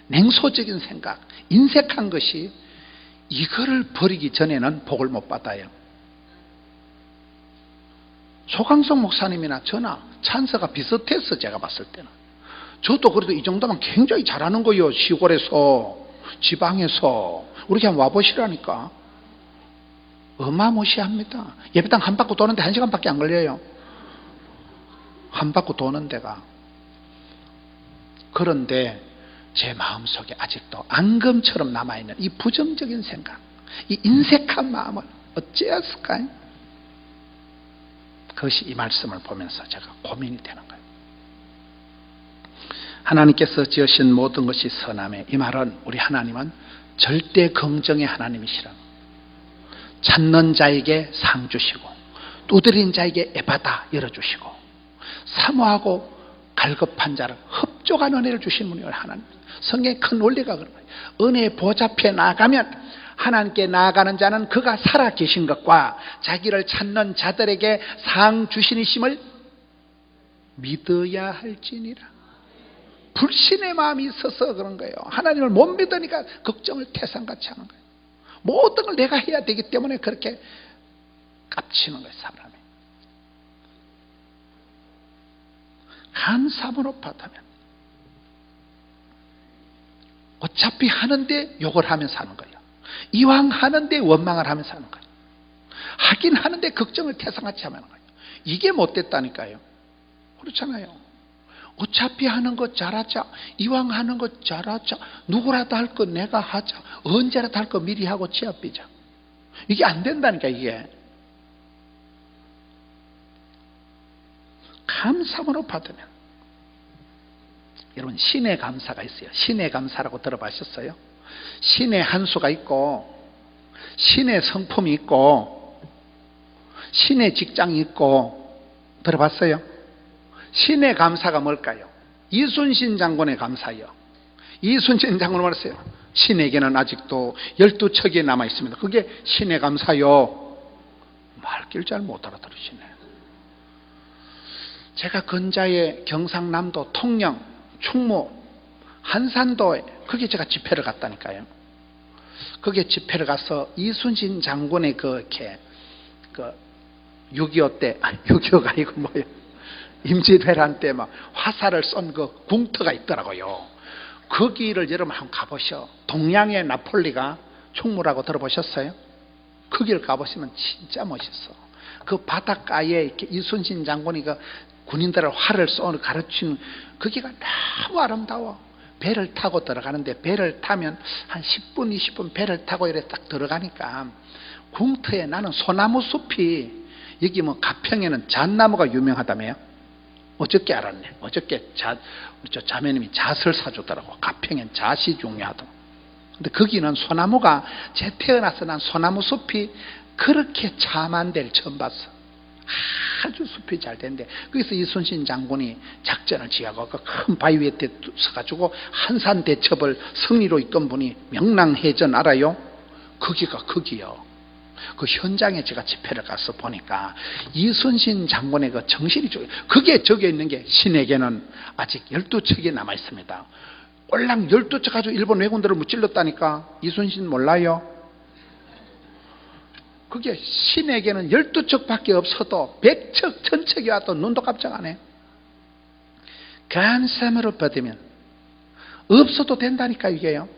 Speaker 1: 냉소적인 생각, 인색한 것이, 이거를 버리기 전에는 복을 못 받아요. 소강성 목사님이나 저나 찬스가 비슷했어. 제가 봤을 때는 저도 그래도 이 정도면 굉장히 잘하는 거예요. 시골에서, 지방에서. 우리 그냥 와보시라니까. 어마무시합니다. 예배당 한 바퀴 도는데 1시간밖에 안 걸려요. 한 바퀴 도는 데가. 그런데 제 마음속에 아직도 앙금처럼 남아있는 이 부정적인 생각, 이 인색한 마음을 어찌했을까요? 그것이 이 말씀을 보면서 제가 고민이 되는 거예요. 하나님께서 지으신 모든 것이 선함에, 이 말은 우리 하나님은 절대 긍정의 하나님이시라는, 찾는 자에게 상 주시고 두드린 자에게 에바다 열어주시고 사모하고 갈급한 자를 흡족한 은혜를 주신 분이 하나님. 성경의 큰 원리가 그런 거예요. 은혜의 보좌 앞에 나아가면, 하나님께 나아가는 자는 그가 살아 계신 것과 자기를 찾는 자들에게 상 주시니심을 믿어야 할지니라. 불신의 마음이 있어서 그런 거예요. 하나님을 못 믿으니까 걱정을 태산같이 하는 거예요. 모든 걸 내가 해야 되기 때문에 그렇게 깝치는 거예요, 사람이. 감사함으로 받으면, 어차피 하는데 욕을 하면서 하는 거예요. 이왕 하는데 원망을 하면서 하는 거예요. 하긴 하는데 걱정을 태산같이 하는 거예요. 이게 못됐다니까요. 그렇잖아요. 어차피 하는 거 잘하자, 이왕 하는 거 잘하자, 누구라도 할 거 내가 하자, 언제라도 할 거 미리 하고 취업비자. 이게 안 된다니까. 이게 감사함으로 받으면, 여러분 신의 감사가 있어요. 신의 감사라고 들어보셨어요? 신의 한수가 있고, 신의 성품이 있고, 신의 직장이 있고, 들어봤어요? 신의 감사가 뭘까요? 이순신 장군의 감사요. 이순신 장군은 말했어요. 신에게는 아직도 12척이 남아 있습니다. 그게 신의 감사요. 말귀를 잘 못 알아들으시네. 제가 근자에 경상남도 통영, 충무, 한산도에, 거기에 제가 집회를 갔다니까요. 거기에 집회를 가서 이순신 장군의 그 6.25 때, 6.25가 아니고 뭐예요? 임진왜란 때 막 화살을 쏜 그 궁터가 있더라고요. 거기를 여러분 한번 가보셔. 동양의 나폴리가 충무라고 들어보셨어요? 거기를 가보시면 진짜 멋있어. 그 바닷가에 이렇게 이순신 장군이 그 군인들을 활을 쏘는 가르치는, 거기가 너무 아름다워. 배를 타고 들어가는데, 배를 타면 한 10분 20분 배를 타고 이렇게 딱 들어가니까 궁터에, 나는 소나무 숲이, 여기 뭐 가평에는 잣나무가 유명하다며요. 어저께 알았네. 어저께 우리 저 자매님이 잣을 사주더라고. 가평엔 잣이 중요하다고. 근데 거기는 소나무가, 제 태어나서 난 소나무 숲이 그렇게 참한 데를 처음 봤어. 아주 숲이 잘 된데, 거기서 이순신 장군이 작전을 지하고 그 큰 바위 위에 서가지고 한산 대첩을 승리로 이끈 분이 명랑해전 알아요? 거기요. 그 현장에 제가 집회를 가서 보니까 이순신 장군의 그 정신이 그게 적혀 있는 게, 신에게는 아직 12척이 남아 있습니다. 꼴랑 12척 가지고 일본 왜군들을 무찔렀다니까. 이순신 몰라요? 그게 신에게는 12척밖에 없어도 100척, 1000척이 와도 눈도 깜짝 안 해. 감사함으로 받으면 없어도 된다니까. 이게요.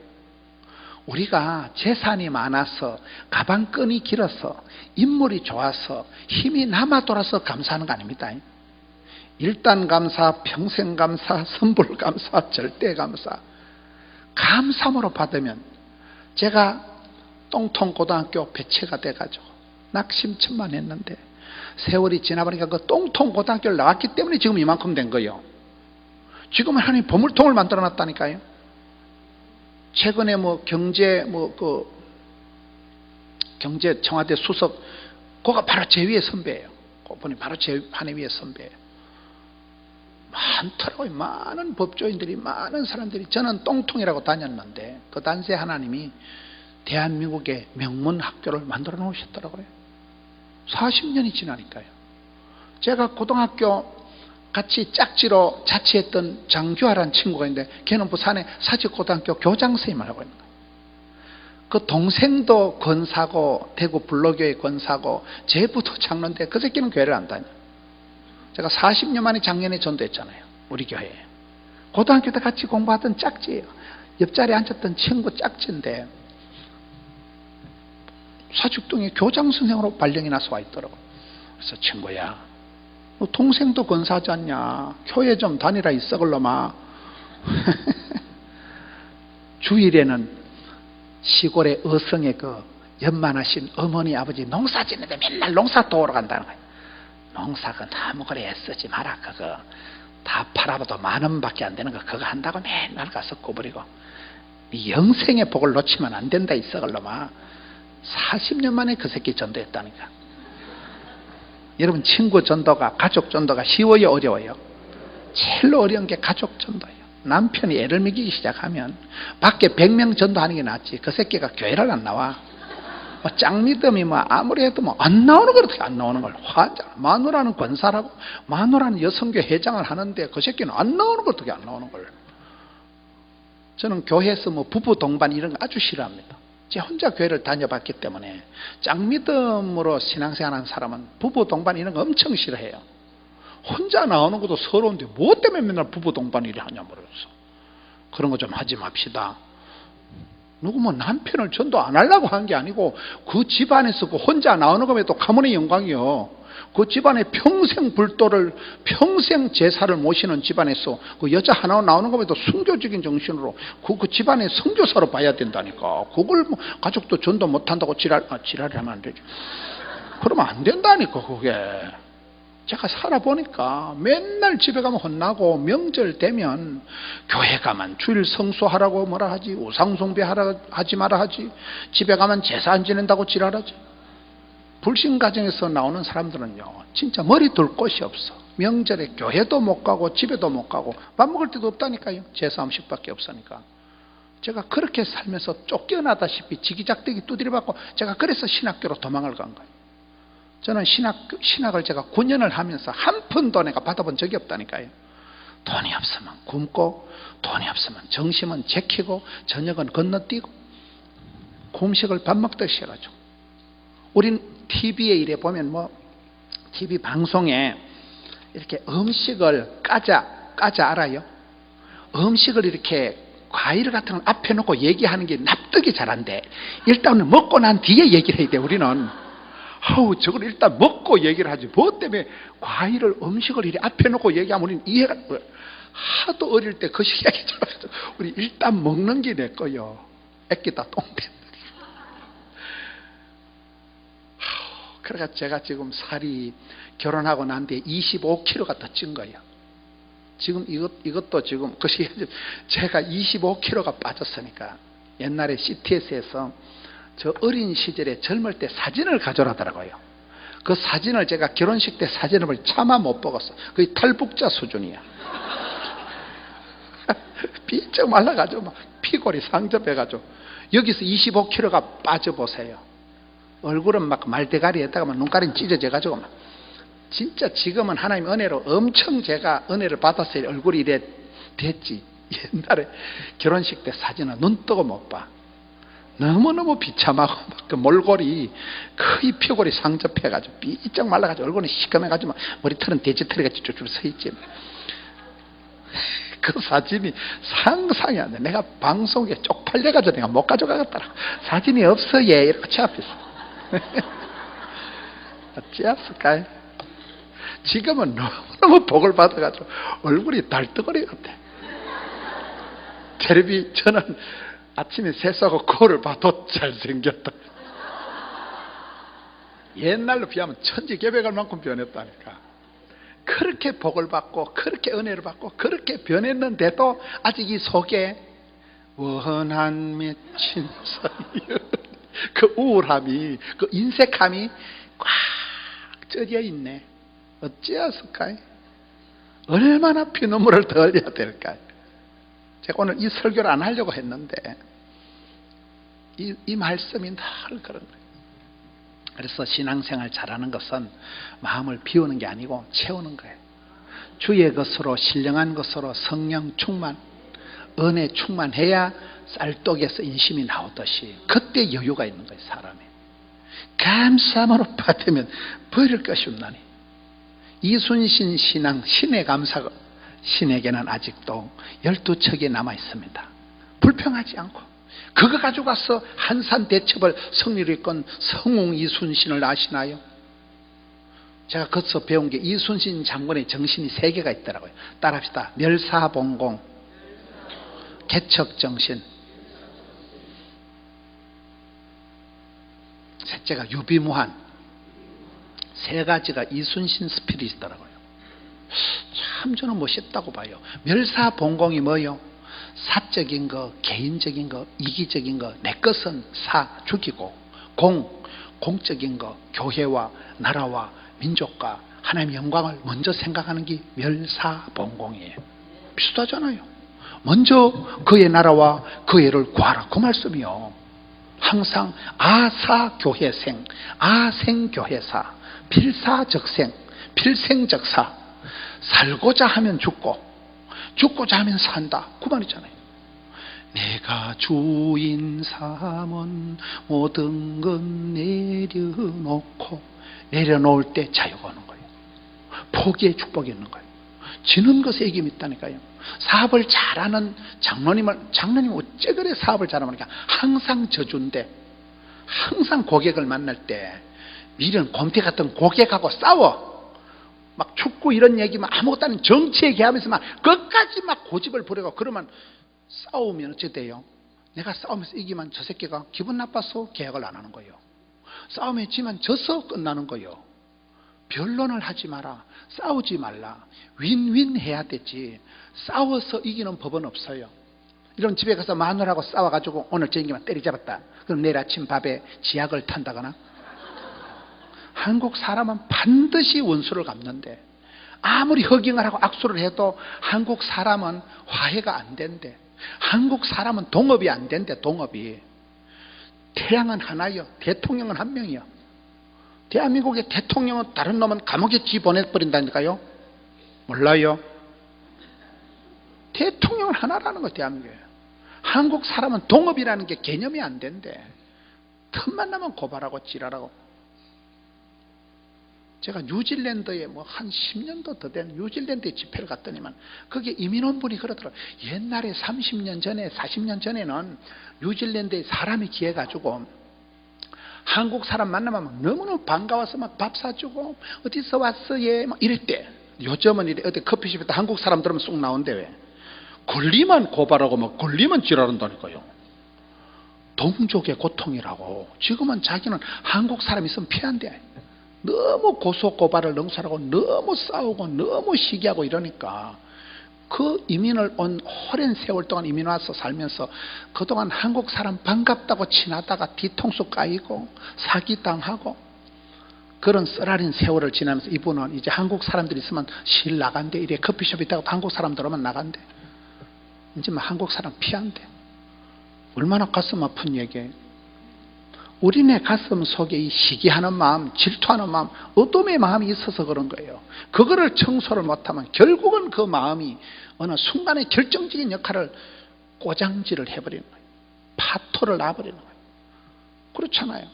Speaker 1: 우리가 재산이 많아서, 가방끈이 길어서, 인물이 좋아서, 힘이 남아 돌아서 감사하는 거 아닙니다. 일단 감사, 평생 감사, 선불 감사, 절대 감사. 감사함으로 받으면, 제가 똥통고등학교 배치가 돼가지고 낙심천만 했는데, 세월이 지나보니까 그 똥통고등학교를 나왔기 때문에 지금 이만큼 된 거예요. 지금은 하나님 보물통을 만들어 놨다니까요. 최근에 경제 청와대 수석, 그가 바로 제 위에 선배예요. 그분이 바로 제 한 해 위에 선배예요. 많더라고요. 많은 법조인들이, 많은 사람들이. 저는 똥통이라고 다녔는데 그 단세 하나님이 대한민국의 명문 학교를 만들어 놓으셨더라고요. 40년이 지나니까요. 제가 고등학교 같이 짝지로 자취했던 장규하라는 친구가 있는데 걔는 부산의 사직고등학교 교장선생님을 하고 있는 거예요. 그 동생도 권사고 대구 불로교의 권사고 제부도 장로인데 그 새끼는 교회를 안 다녀. 제가 40년 만에 작년에 전도했잖아요. 우리 교회에. 고등학교 때 같이 공부하던 짝지예요. 옆자리에 앉았던 친구 짝지인데 사직동에 교장선생으로 발령이 나서 와 있더라고요. 그래서 친구야, 너 동생도 권사하지 않냐? 교회 좀 다니라 이 썩을 놈아. 주일에는 시골의 어성의 그 연만하신 어머니 아버지 농사 짓는데 맨날 농사 도우러 간다는 거예요. 농사가 아무거나 애쓰지 마라. 그거 다 팔아봐도 10,000원밖에 안 되는 거 그거 한다고 맨날 가서 꼬부리고 네 영생의 복을 놓치면 안 된다 이 썩을 놈아. 40년 만에 그 새끼 전도했다니까. 여러분, 친구 전도가, 가족 전도가 쉬워요, 어려워요? 제일 어려운 게 가족 전도예요. 남편이 애를 먹이기 시작하면 밖에 100명 전도하는 게 낫지. 그 새끼가 교회를 안 나와. 뭐 짱미듬이 뭐 아무리 해도 뭐 안 나오는 걸 어떻게 안 나오는 걸. 화자. 마누라는 권사라고, 마누라는 여성교 회장을 하는데 그 새끼는 안 나오는 걸 어떻게 안 나오는 걸. 저는 교회에서 뭐 부부 동반 이런 거 아주 싫어합니다. 제 혼자 교회를 다녀봤기 때문에. 짱미듬으로 신앙생활하는 사람은 부부 동반 이런 거 엄청 싫어해요. 혼자 나오는 것도 서러운데 뭐 때문에 맨날 부부 동반 일을 하냐 모르겠어. 그런 거 좀 하지 맙시다. 누구 뭐 남편을 전도 안 하려고 한 게 아니고 그 집안에서 그 혼자 나오는 거면 또 가문의 영광이요. 그 집안에 평생 불도를, 평생 제사를 모시는 집안에서 그 여자 하나 나오는 거면 또 순교적인 정신으로 그 집안의 선교사로 봐야 된다니까. 그걸 뭐 가족도 전도 못 한다고 지랄을 하면 안 되죠. 그러면 안 된다니까 그게. 제가 살아보니까 맨날 집에 가면 혼나고 명절 되면 교회 가면 주일 성수하라고 뭐라 하지, 우상숭배 하지 마라 하지, 집에 가면 제사 안 지낸다고 지랄하지. 불신가정에서 나오는 사람들은요 진짜 머리 둘 곳이 없어. 명절에 교회도 못 가고 집에도 못 가고 밥 먹을 데도 없다니까요. 제사 음식밖에 없으니까. 제가 그렇게 살면서 쫓겨나다시피 지기작대기 두드려받고 제가 그래서 신학교로 도망을 간 거예요. 저는 신학을 제가 9년을 하면서 한 푼도 내가 받아본 적이 없다니까요. 돈이 없으면 굶고, 돈이 없으면 정심은 제키고, 저녁은 건너뛰고, 곰식을 밥 먹듯이 해가지고. 우린 TV에 이래 보면 TV 방송에 이렇게 음식을 까자 알아요? 음식을 이렇게 과일 같은 걸 앞에 놓고 얘기하는 게 납득이 잘 안 돼. 일단은 먹고 난 뒤에 얘기를 해야 돼, 우리는. 저걸 일단 먹고 얘기를 하지. 뭐 때문에 과일을, 음식을 이렇게 앞에 놓고 얘기하면 우리는 이해가, 하도 어릴 때 그 시각이 좋아서 우리 일단 먹는 게 내 거요. 애기다 똥뱀. 그러니까 제가 지금 살이 결혼하고 난 뒤에 25kg가 더 찐 거예요. 지금 이것도 지금 그것이 제가 25kg가 빠졌으니까 옛날에 CTS에서 저 어린 시절에 젊을 때 사진을 가져라더라고요. 그 사진을 제가 결혼식 때 사진을 차마 못 먹었어. 거의 탈북자 수준이야. 삐쩍 말라가지고 막 피골이 상접해가지고 여기서 25kg가 빠져보세요. 얼굴은 막 말대가리에다가 막 눈가리는 찢어져가지고 막. 진짜 지금은 하나님 은혜로 엄청 제가 은혜를 받았어요. 얼굴이 이래 됐지. 옛날에 결혼식 때 사진은 눈 뜨고 못 봐. 너무너무 비참하고 그 몰골이 거의 피골이 상접해가지고 삐쩍 말라가지고 얼굴은 시커매가지고 머리털은 돼지털이같이 쭉쭉 서있지. 그 사진이 상상이 안 돼. 내가 방송에 쪽팔려가지고 내가 못 가져가겠더라. 사진이 없어 얘 이렇게 제 앞에서. 어찌했을까요? 지금은 너무너무 복을 받아가지고 얼굴이 달덩어리 같아. 텔레비 저는 아침에 세수하고 거울을 봐도 잘생겼다. 옛날로 비하면 천지개벽할 만큼 변했다니까. 그렇게 복을 받고 그렇게 은혜를 받고 그렇게 변했는데도 아직 이 속에 원한 맺힌 사이 그 우울함이, 그 인색함이 꽉 쪄져 있네. 어찌했을까요? 얼마나 피눈물을 더 흘려야 될까요? 제가 오늘 이 설교를 안 하려고 했는데 이 말씀이 늘 그런 거예요. 그래서 신앙생활 잘하는 것은 마음을 비우는 게 아니고 채우는 거예요. 주의 것으로, 신령한 것으로 성령 충만, 은혜 충만해야 쌀독에서 인심이 나오듯이 그때 여유가 있는 거예요. 사람이 감사함으로 받으면 버릴 것이 없나니. 이순신 신앙, 신의 감사가 신에게는 아직도 12척이 남아 있습니다. 불평하지 않고 그거 가지고 가서 한산 대첩을 승리로 이끈 성웅 이순신을 아시나요? 제가 거기서 배운 게 이순신 장군의 정신이 3개가 있더라고요. 따라합시다. 멸사봉공, 개척정신, 셋째가 유비무한. 3가지가 이순신 스피릿이더라고요. 참 저는 멋있다고 봐요. 멸사봉공이 뭐요? 사적인 거, 개인적인 거, 이기적인 거, 내 것은 사, 죽이고, 공적인 거, 교회와 나라와 민족과 하나님의 영광을 먼저 생각하는 게 멸사봉공이에요. 비슷하잖아요. 먼저 그의 나라와 그의 를 구하라, 그 말씀이요. 항상 아사교회생, 아생교회사, 필사적생, 필생적사. 살고자 하면 죽고 죽고자 하면 산다, 그 말이잖아요. 내가 주인 삼은 모든 건 내려놓고, 내려놓을 때 자유가 오는 거예요. 포기의 축복이 있는 거예요. 지는 것에 이김이 있다니까요. 사업을 잘하는 장로님 어째 그래 사업을 잘하니까 항상 저주인데, 항상 고객을 만날 때 미련 곰태 같은 고객하고 싸워. 막 축구 이런 얘기만 아무것도 아닌 정치 얘기하면서 막 끝까지 막 고집을 부리고 그러면 싸우면 어찌 돼요? 내가 싸우면서 이기면 저 새끼가 기분 나빠서 계약을 안 하는 거예요. 싸움에 지면 져서 끝나는 거예요. 변론을 하지 마라. 싸우지 말라. 윈윈 해야 되지. 싸워서 이기는 법은 없어요. 이런 집에 가서 마누라하고 싸워가지고 오늘 저녁에만 때리잡았다. 그럼 내일 아침 밥에 지약을 탄다거나. 한국 사람은 반드시 원수를 갚는데, 아무리 허경을 하고 악수를 해도 한국 사람은 화해가 안 된대. 한국 사람은 동업이 안 된대. 동업이. 태양은 하나요. 대통령은 한 명이요. 대한민국의 대통령은 다른 놈은 감옥에 집어내버린다니까요. 몰라요? 대통령은 하나라는 거, 대한민국에. 한국 사람은 동업이라는 게 개념이 안 된대. 틈만 나면 고발하고 지랄하고. 제가 뉴질랜드에 한 10년도 더 된 뉴질랜드에 집회를 갔더니만 거기에 이민원분이 그러더라고요. 옛날에 30년 전에 40년 전에는 뉴질랜드에 사람이 기해가지고 한국 사람 만나면 막 너무너무 반가워서 막 밥 사주고 어디서 왔어 얘 막 이랬대. 요즘은 이래 어디 커피숍에다 한국 사람 들으면 쑥 나온대. 왜? 권리만 고발하고 막 권리만 지랄한다니까요. 동족의 고통이라고. 지금은 자기는 한국 사람 있으면 피한대. 너무 고소고발을 능수하고 너무 싸우고 너무 시기하고 이러니까 그 이민을 온 오랜 세월 동안 이민 와서 살면서 그동안 한국 사람 반갑다고 친하다가 뒤통수 까이고 사기당하고 그런 쓰라린 세월을 지나면서 이분은 이제 한국 사람들이 있으면 실 나간대. 이래 커피숍에 있다가 한국 사람들 오면 나간대. 이제 막 한국 사람 피한대. 얼마나 가슴 아픈 얘기예요. 우리네 가슴 속에 이 시기하는 마음, 질투하는 마음, 어둠의 마음이 있어서 그런 거예요. 그거를 청소를 못하면 결국은 그 마음이 어느 순간에 결정적인 역할을 꼬장질을 해버리는 거예요. 파토를 놔버리는 거예요. 그렇잖아요.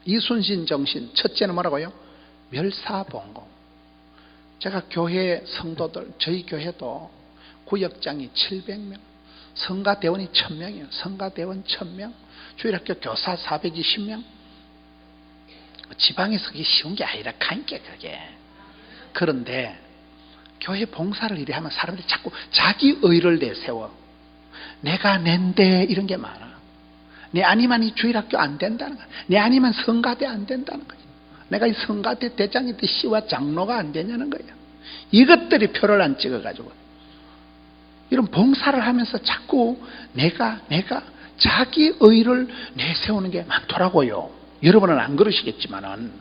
Speaker 1: 이순신 정신, 첫째는 뭐라고요? 멸사봉공. 제가 교회 성도들, 저희 교회도 구역장이 700명, 성가대원이 1000명이에요. 성가대원 1000명, 주일학교 교사 420명. 지방에서 그게 쉬운 게 아니라 가니까 그게. 그런데 교회 봉사를 이래 하면 사람들이 자꾸 자기 의를 내세워. 내가 낸데 이런 게 많아. 내 아니면 이 주일학교 안 된다는 거야. 내 아니면 성가대 안 된다는 거야. 내가 이 성가대 대장인데 씨와 장로가 안 되냐는 거야. 이것들이 표를 안 찍어가지고 이런 봉사를 하면서 자꾸 내가 자기 의를 내세우는 게 많더라고요. 여러분은 안 그러시겠지만은,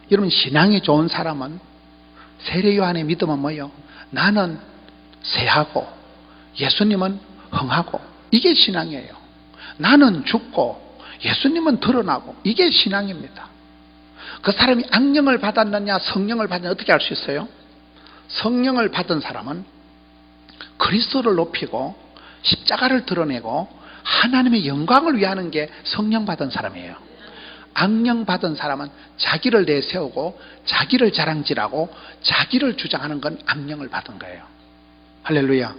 Speaker 1: 여러분 신앙이 좋은 사람은 세례 요한의 믿음은 뭐예요? 나는 세하고 예수님은 흥하고, 이게 신앙이에요. 나는 죽고 예수님은 드러나고, 이게 신앙입니다. 그 사람이 악령을 받았느냐 성령을 받았느냐 어떻게 알 수 있어요? 성령을 받은 사람은 그리스도를 높이고 십자가를 드러내고 하나님의 영광을 위하는 게 성령 받은 사람이에요. 악령 받은 사람은 자기를 내세우고 자기를 자랑질하고 자기를 주장하는 건 악령을 받은 거예요. 할렐루야.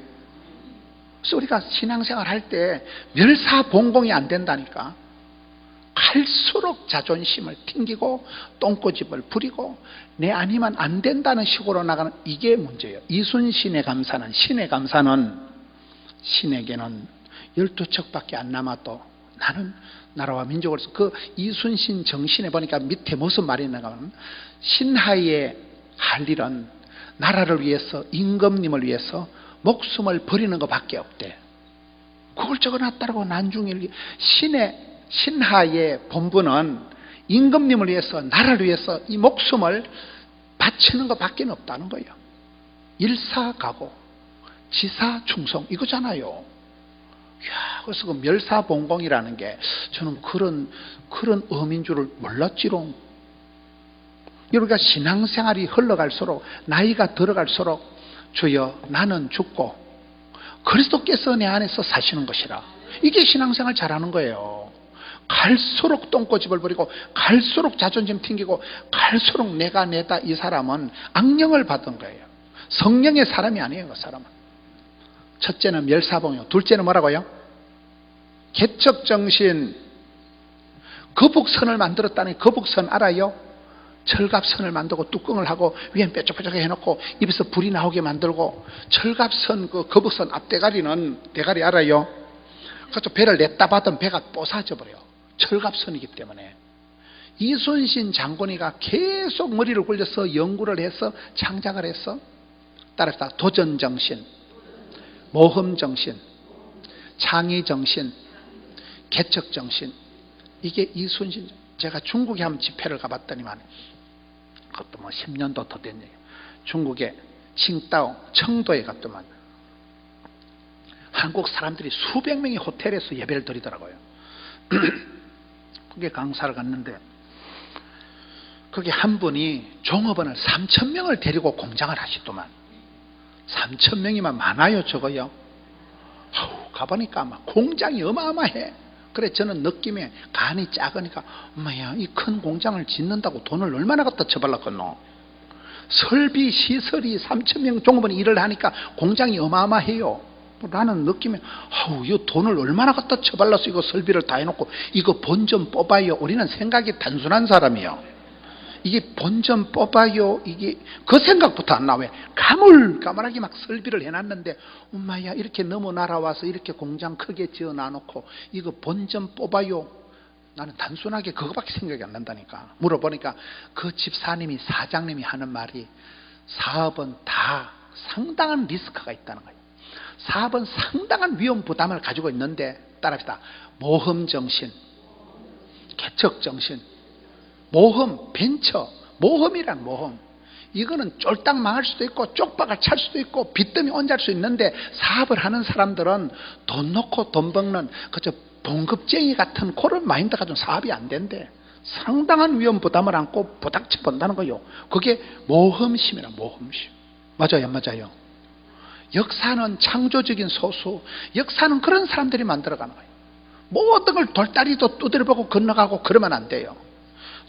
Speaker 1: 그래서 우리가 신앙생활 할 때 멸사봉공이 안 된다니까. 갈수록 자존심을 튕기고 똥꼬집을 부리고 내 아니면 안 된다는 식으로 나가는, 이게 문제예요. 이순신의 감사는, 신의 감사는 신에게는 12척밖에 안 남아도 나는 나라와 민족으로서, 그 이순신 정신에 보니까 밑에 무슨 말이 있는가 하면, 신하의 할 일은 나라를 위해서, 임금님을 위해서 목숨을 버리는 것밖에 없대. 그걸 적어놨다고. 난중일 신하의 본분은 임금님을 위해서, 나라를 위해서 이 목숨을 바치는 것밖에 없다는 거예요. 일사각오, 지사충성, 이거잖아요. 야, 그래서 그 멸사봉공이라는 게 저는 그런 의미인 줄을 몰랐지롱. 우리가 신앙생활이 흘러갈수록, 나이가 들어갈수록, 주여 나는 죽고 그리스도께서 내 안에서 사시는 것이라, 이게 신앙생활 잘하는 거예요. 갈수록 똥꼬집을 부리고 갈수록 자존심 튕기고 갈수록 내가 내다, 이 사람은 악령을 받은 거예요. 성령의 사람이 아니에요. 그 사람은. 첫째는 멸사봉이요. 둘째는 뭐라고요? 개척정신. 거북선을 만들었다니. 거북선 알아요? 철갑선을 만들고 뚜껑을 하고 위엔 뾰족뾰족하게 해놓고 입에서 불이 나오게 만들고, 철갑선 그 거북선 앞대가리는, 대가리 알아요? 그래서 배를 냈다 받은 배가 뽀사져 버려요. 철갑선이기 때문에. 이순신 장군이가 계속 머리를 굴려서 연구를 해서 창작을 해서, 따라서 도전정신, 모험정신, 창의정신, 개척정신, 이게 이순신. 제가 중국에 한번 집회를 가봤더니만, 그것도 뭐 10년도 더 된 얘기예요. 중국의 칭다오, 청도에 갔더만 한국 사람들이 수백 명이 호텔에서 예배를 드리더라고요. 그게 강사를 갔는데, 거기 한 분이 종업원을 3,000명을 데리고 공장을 하시더만. 3,000명이면 많아요, 저거요. 가보니까 막 공장이 어마어마해. 그래, 저는 느낌에 간이 작으니까, 엄마야, 이 큰 공장을 짓는다고 돈을 얼마나 갖다 쳐발랐겠노. 설비 시설이 3,000명 종업원이 일을 하니까 공장이 어마어마해요. 나는 느낌에, 이 돈을 얼마나 갖다 쳐발라서 이거 설비를 다 해놓고 이거 본전 뽑아요. 우리는 생각이 단순한 사람이요. 이게 본전 뽑아요, 이게 그 생각부터 안 나와요. 가물가물하게 막 설비를 해놨는데, 엄마야, 이렇게 너무 날아와서 이렇게 공장 크게 지어 놔놓고 이거 본전 뽑아요. 나는 단순하게 그거밖에 생각이 안 난다니까. 물어보니까 그 집사님이, 사장님이 하는 말이, 사업은 다 상당한 리스크가 있다는 거예요. 사업은 상당한 위험 부담을 가지고 있는데, 따라합시다. 모험정신, 개척정신, 모험, 벤처, 모험이란 모험. 이거는 쫄딱 망할 수도 있고 쪽박을 찰 수도 있고 빚더미 온잘 수 있는데, 사업을 하는 사람들은 돈 놓고 돈 벌는 그저 봉급쟁이 같은 그런 마인드 가지고 사업이 안 된대. 상당한 위험 부담을 안고 부닥쳐 본다는 거요. 그게 모험심이라, 모험심. 맞아요, 안 맞아요? 역사는 창조적인 소수, 역사는 그런 사람들이 만들어가는 거예요. 모든 걸 돌다리도 두드려보고 건너가고 그러면 안 돼요.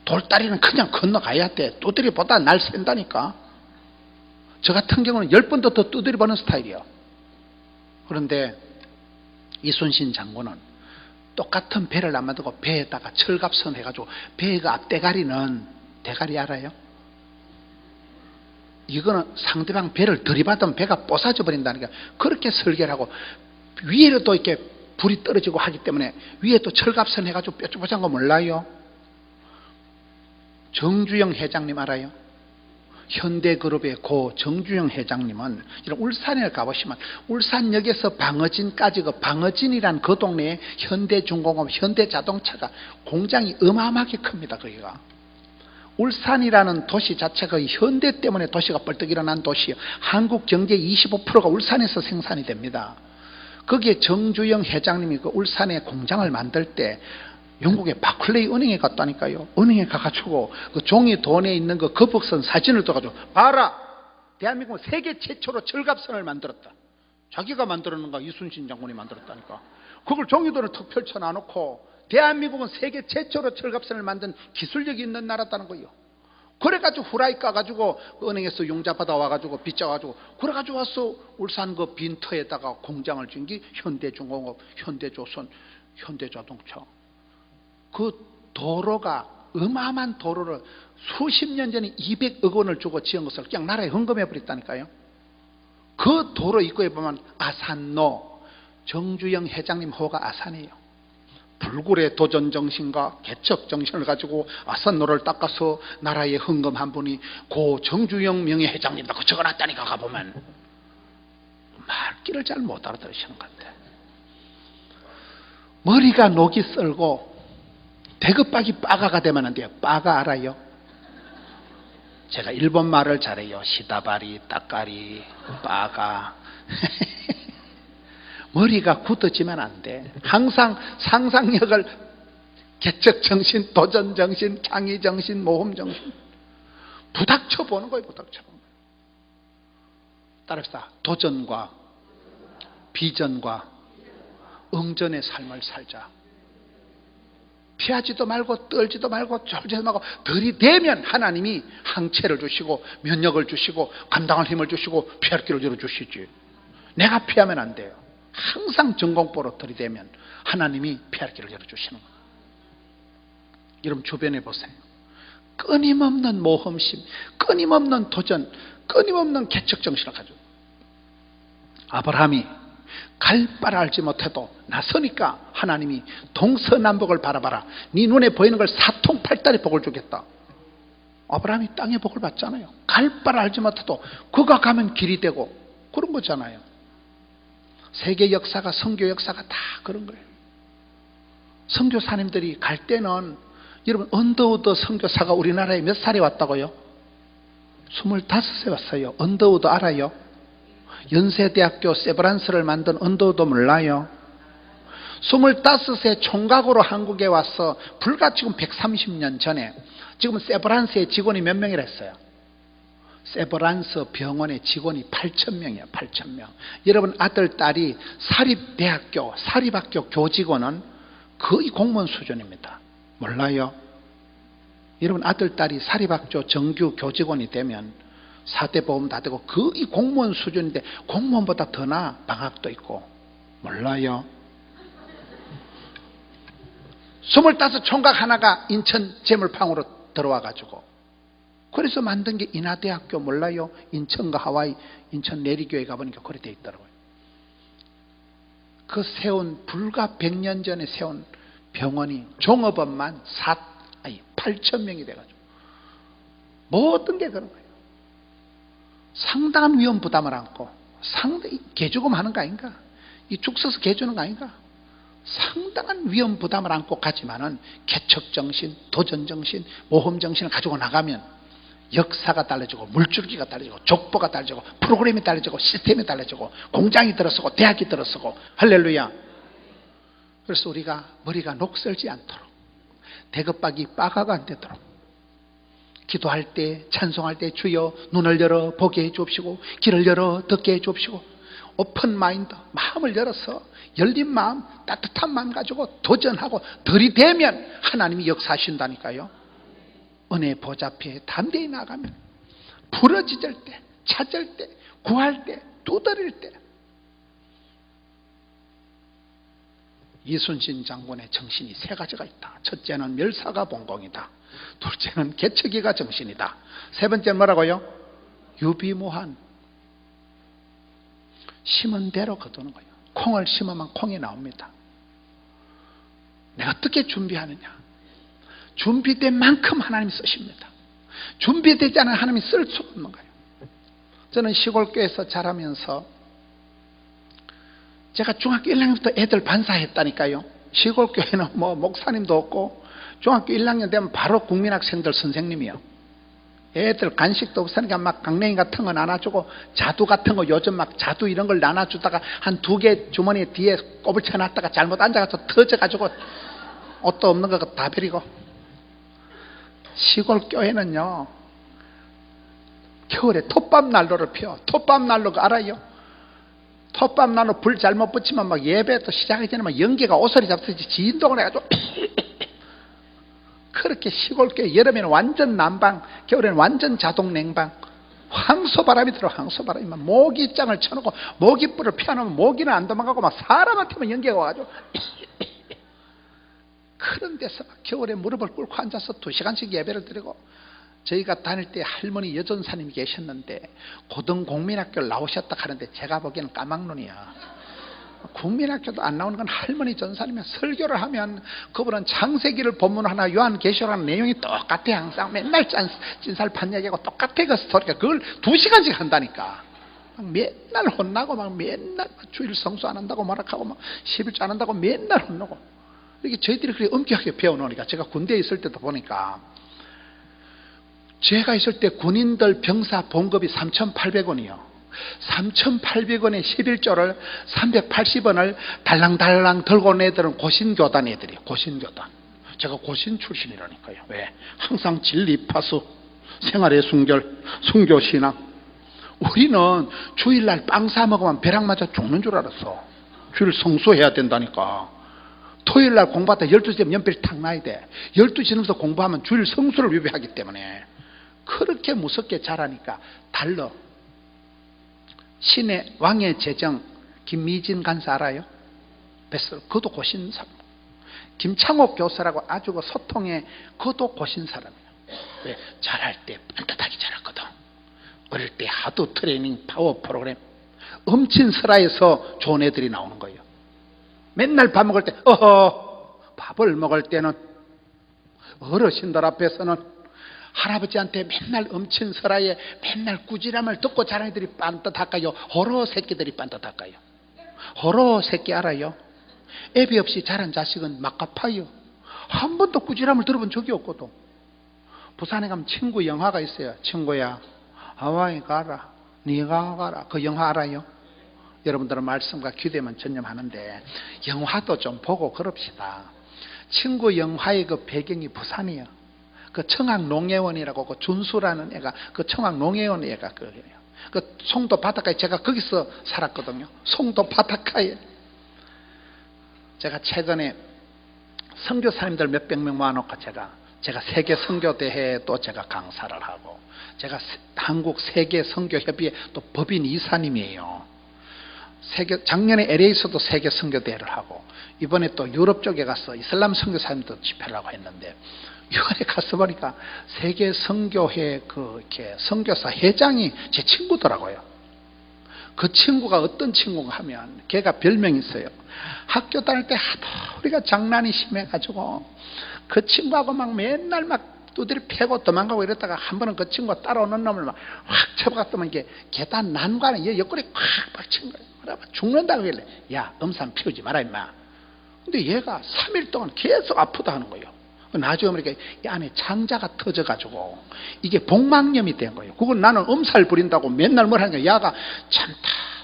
Speaker 1: 돌다리는 그냥 건너가야 돼. 두드려보다 날 샌다니까. 저 같은 경우는 10번도 더 두드려보는 스타일이에요. 그런데 이순신 장군은 똑같은 배를 안 만들고 배에다가 철갑선 해가지고, 배가 앞대가리는, 대가리 알아요? 이거는 상대방 배를 들이받으면 배가 뽀사져 버린다니까. 그렇게 설계를 하고, 위에도 이렇게 불이 떨어지고 하기 때문에 위에 또 철갑선 해가지고 뾰족뾰족한 거 몰라요? 정주영 회장님 알아요? 현대그룹의 고 정주영 회장님은, 이런 울산에 가보시면 울산역에서 방어진까지, 그 방어진이란 그 동네에 현대중공업, 현대자동차가 공장이 어마어마하게 큽니다. 거기가 울산이라는 도시 자체가 현대 때문에 도시가 벌떡 일어난 도시예요. 한국 경제의 25%가 울산에서 생산이 됩니다. 거기에 정주영 회장님이 그 울산에 공장을 만들 때 영국의 바클레이 은행에 갔다니까요. 은행에 가가지고 그 종이 돈에 있는 그 거북선 사진을 떠가지고 봐라, 대한민국은 세계 최초로 절갑선을 만들었다. 자기가 만들었는가? 이순신 장군이 만들었다니까. 그걸 종이돈을 턱 펼쳐놔놓고 대한민국은 세계 최초로 철갑선을 만든 기술력이 있는 나라다는 거예요. 그래가지고 후라이 까가지고 은행에서 융자 받아와가지고 빚져가지고 그래가지고 와서 울산 그 빈터에다가 공장을 지은 게 현대중공업, 현대조선, 현대자동차. 그 도로가 어마어마한 도로를 수십 년 전에 200억 원을 주고 지은 것을 그냥 나라에 헌금해 버렸다니까요. 그 도로 입구에 보면 아산로, 정주영 회장님 호가 아산이에요. 불굴의 도전정신과 개척정신을 가지고 아산로를 닦아서 나라에 헌금한 분이 고 정주영 명예회장님다. 그 적어놨다니까. 가보면 말귀를 잘 못 알아들으시는 것 같아. 머리가 녹이 썰고 대급박이 빠가가 되면 안 돼요. 빠가 알아요? 제가 일본 말을 잘해요. 시다바리, 따까리, 빠가. 머리가 굳어지면 안 돼. 항상 상상력을 개척정신, 도전정신, 창의정신, 모험정신 부닥쳐 보는 거예요. 부닥쳐 보는 거예요. 따라합시다. 도전과 비전과 응전의 삶을 살자. 피하지도 말고 떨지도 말고 쫄지도 말고 들이대면 하나님이 항체를 주시고 면역을 주시고 감당할 힘을 주시고 피할 길을 열어주시지. 내가 피하면 안 돼요. 항상 전공보로 들이대면 하나님이 피할 길을 열어주시는 거예요. 여러분 주변에 보세요. 끊임없는 모험심, 끊임없는 도전, 끊임없는 개척정신을 가지고 아브라함이 갈 바를 알지 못해도 나서니까 하나님이 동서남북을 바라봐라. 네 눈에 보이는 걸 사통팔달의 복을 주겠다. 아브라함이 땅의 복을 받잖아요. 갈 바를 알지 못해도 그가 가면 길이 되고 그런 거잖아요. 세계 역사가, 선교 역사가 다 그런 거예요. 선교사님들이 갈 때는 여러분 언더우드 선교사가 우리나라에 몇 살에 왔다고요? 25세 왔어요. 언더우드 알아요? 연세대학교 세브란스를 만든 언더우드 몰라요? 25세 총각으로 한국에 와서 불과 지금 130년 전에 지금 세브란스의 직원이 몇 명이라 했어요? 세브란스 병원의 직원이 8,000명이에요. 8,000명. 여러분 아들, 딸이 사립대학교, 사립학교 교직원은 거의 공무원 수준입니다. 몰라요? 여러분 아들, 딸이 사립학교 정규 교직원이 되면 4대 보험 다 되고 거의 공무원 수준인데 공무원보다 더 나아. 방학도 있고. 몰라요? 25 총각 하나가 인천 재물팡으로 들어와가지고 그래서 만든 게 인하대학교 몰라요? 인천과 하와이, 인천 내리교에 가보니까 그렇게 돼 있더라고요. 그 세운 불과 100년 전에 세운 병원이 종업원만 8,000명이 돼가지고 모든 게 그런 거예요. 상당한 위험 부담을 안고 상당히 개죽음 하는 거 아닌가? 이 죽 서서 개주는 거 아닌가? 상당한 위험 부담을 안고 가지만은 개척정신, 도전정신, 모험정신을 가지고 나가면 역사가 달라지고 물줄기가 달라지고 족보가 달라지고 프로그램이 달라지고 시스템이 달라지고 공장이 들어서고 대학이 들어서고 할렐루야. 그래서 우리가 머리가 녹슬지 않도록 대급박이 빠가가 안 되도록 기도할 때 찬송할 때 주여 눈을 열어 보게 해 주옵시고 길을 열어 듣게 해 주옵시고 오픈 마인드 마음을 열어서 열린 마음 따뜻한 마음 가지고 도전하고 들이대면 하나님이 역사하신다니까요. 은혜 보좌 앞에 담대히 나가면 부러지질 때 찾을 때 구할 때 두드릴 때 이순신 장군의 정신이 세 가지가 있다. 첫째는 멸사가 본공이다. 둘째는 개척이가 정신이다. 세 번째는 뭐라고요? 유비무한. 심은 대로 거두는 거예요. 콩을 심으면 콩이 나옵니다. 내가 어떻게 준비하느냐? 준비된 만큼 하나님이 쓰십니다. 준비되지 않은 하나님이 쓸 수 없는 거예요. 저는 시골교회에서 자라면서 제가 중학교 1학년부터 애들 반사했다니까요. 시골교회는 뭐 목사님도 없고 중학교 1학년 되면 바로 국민학생들 선생님이요. 애들 간식도 없으니까 막 강냉이 같은 거 나눠주고 자두 같은 거 요즘 막 자두 이런 걸 나눠주다가 한 2개 주머니 뒤에 꼽을 쳐놨다가 잘못 앉아가서 터져가지고 옷도 없는 거 다 버리고. 시골 교회는요 겨울에 톱밥 난로를 피워. 톱밥 난로 알아요? 톱밥 난로 불 잘못 붙이면 막 예배도 시작하기 전에 막 연기가 오소리 잡듯이 진동을 해가지고 그렇게 시골교회 여름에는 완전 난방, 겨울에는 완전 자동 냉방. 황소바람이 들어. 황소바람이 막 모기장을 쳐놓고 모기불을 피워놓으면 모기는 안 도망가고 막 사람한테만 연기가 와가지고 그런 데서 막 겨울에 무릎을 꿇고 앉아서 2시간씩 예배를 드리고. 저희가 다닐 때 할머니 여전사님이 계셨는데 고등공민학교를 나오셨다 하는데 제가 보기에는 까막눈이야. 국민학교도 안 나오는 건 할머니 전사님이 설교를 하면 그분은 창세기를 본문하나 요한계시록하는 내용이 똑같아. 항상 맨날 찐살판 얘기하고 똑같아. 그 스토리가 그걸 2시간씩 한다니까. 막 맨날 혼나고 막 맨날 주일 성수 안 한다고 말하고 막 11조 안 한다고 맨날 혼나고. 이게 저희들이 그렇게 엄격하게 배워놓으니까 제가 군대에 있을 때도 보니까 제가 있을 때 군인들 병사 봉급이 3,800원이요 3,800원의 11조를 380원을 달랑달랑 들고 온 애들은 고신교단 애들이에요. 고신교단. 제가 고신 출신이라니까요. 왜? 항상 진리파수, 생활의 순결, 순교신앙. 우리는 주일날 빵 사 먹으면 벼락 맞아 죽는 줄 알았어. 주일 성수해야 된다니까. 토요일날 공부하다 12시면 연필 탁 놔야 돼. 12시 넘어서 공부하면 주일 성수를 위배하기 때문에. 그렇게 무섭게 자라니까 달러. 신의 왕의 제정 김미진 간사 알아요? 뱃설. 그도 고신 사람. 김창옥 교수라고 아주 그 소통에 그도 고신 사람이에요. 왜? 잘할 때 반듯하게 잘했거든. 어릴 때 하도 트레이닝 파워 프로그램 엄친설화에서 좋은 애들이 나오는 거예요. 맨날 밥 먹을 때 밥을 먹을 때는 어르신들 앞에서는 할아버지한테 맨날 엄친설화에 맨날 꾸지람을 듣고 자란 애들이 반듯할까요? 호로 새끼들이 반듯할까요? 호로 새끼 알아요? 애비 없이 자란 자식은 막가파요. 한 번도 꾸지람을 들어본 적이 없거든. 부산에 가면 친구 영화가 있어요. 친구야 하와이 가라, 네가 가라. 그 영화 알아요? 여러분들은 말씀과 기도에만 전념하는데 영화도 좀 보고 그럽시다. 친구 영화의 그 배경이 부산이에요. 그 청학농예원이라고 그 준수라는 애가 그 청학농예원 애가 그래요. 그 송도 바닷가에 제가 거기서 살았거든요. 송도 바닷가에. 제가 최근에 선교사님들 몇백 명 모아놓고 제가 세계 선교대회에 또 제가 강사를 하고 제가 한국 세계 선교협의회 또 법인 이사님이에요. 작년에 LA에서도 세계 선교대회를 하고 이번에 또 유럽 쪽에 가서 이슬람 선교사님도 집회를 하고 했는데 이번에 가서 보니까 세계 선교회 이렇게 선교사 회장이 제 친구더라고요. 그 친구가 어떤 친구가 하면 걔가 별명이 있어요. 학교 다닐 때 하도 우리가 장난이 심해가지고 그 친구하고 막 맨날 막 두드리 패고 도망가고 이랬다가 한 번은 그 친구가 따라오는 놈을 막 확 쳐박았더만 이게 계단 난관에 옆구리 콱 박친 거예요. 그러면 죽는다고 그래. 야, 음산 피우지 마라 임마. 근데 얘가 3일 동안 계속 아프다 하는 거예요. 나중에 보니까 이 안에 창자가 터져가지고 이게 복막염이 된 거예요. 그걸 나는 엄살 부린다고 맨날 뭘 하니까 야가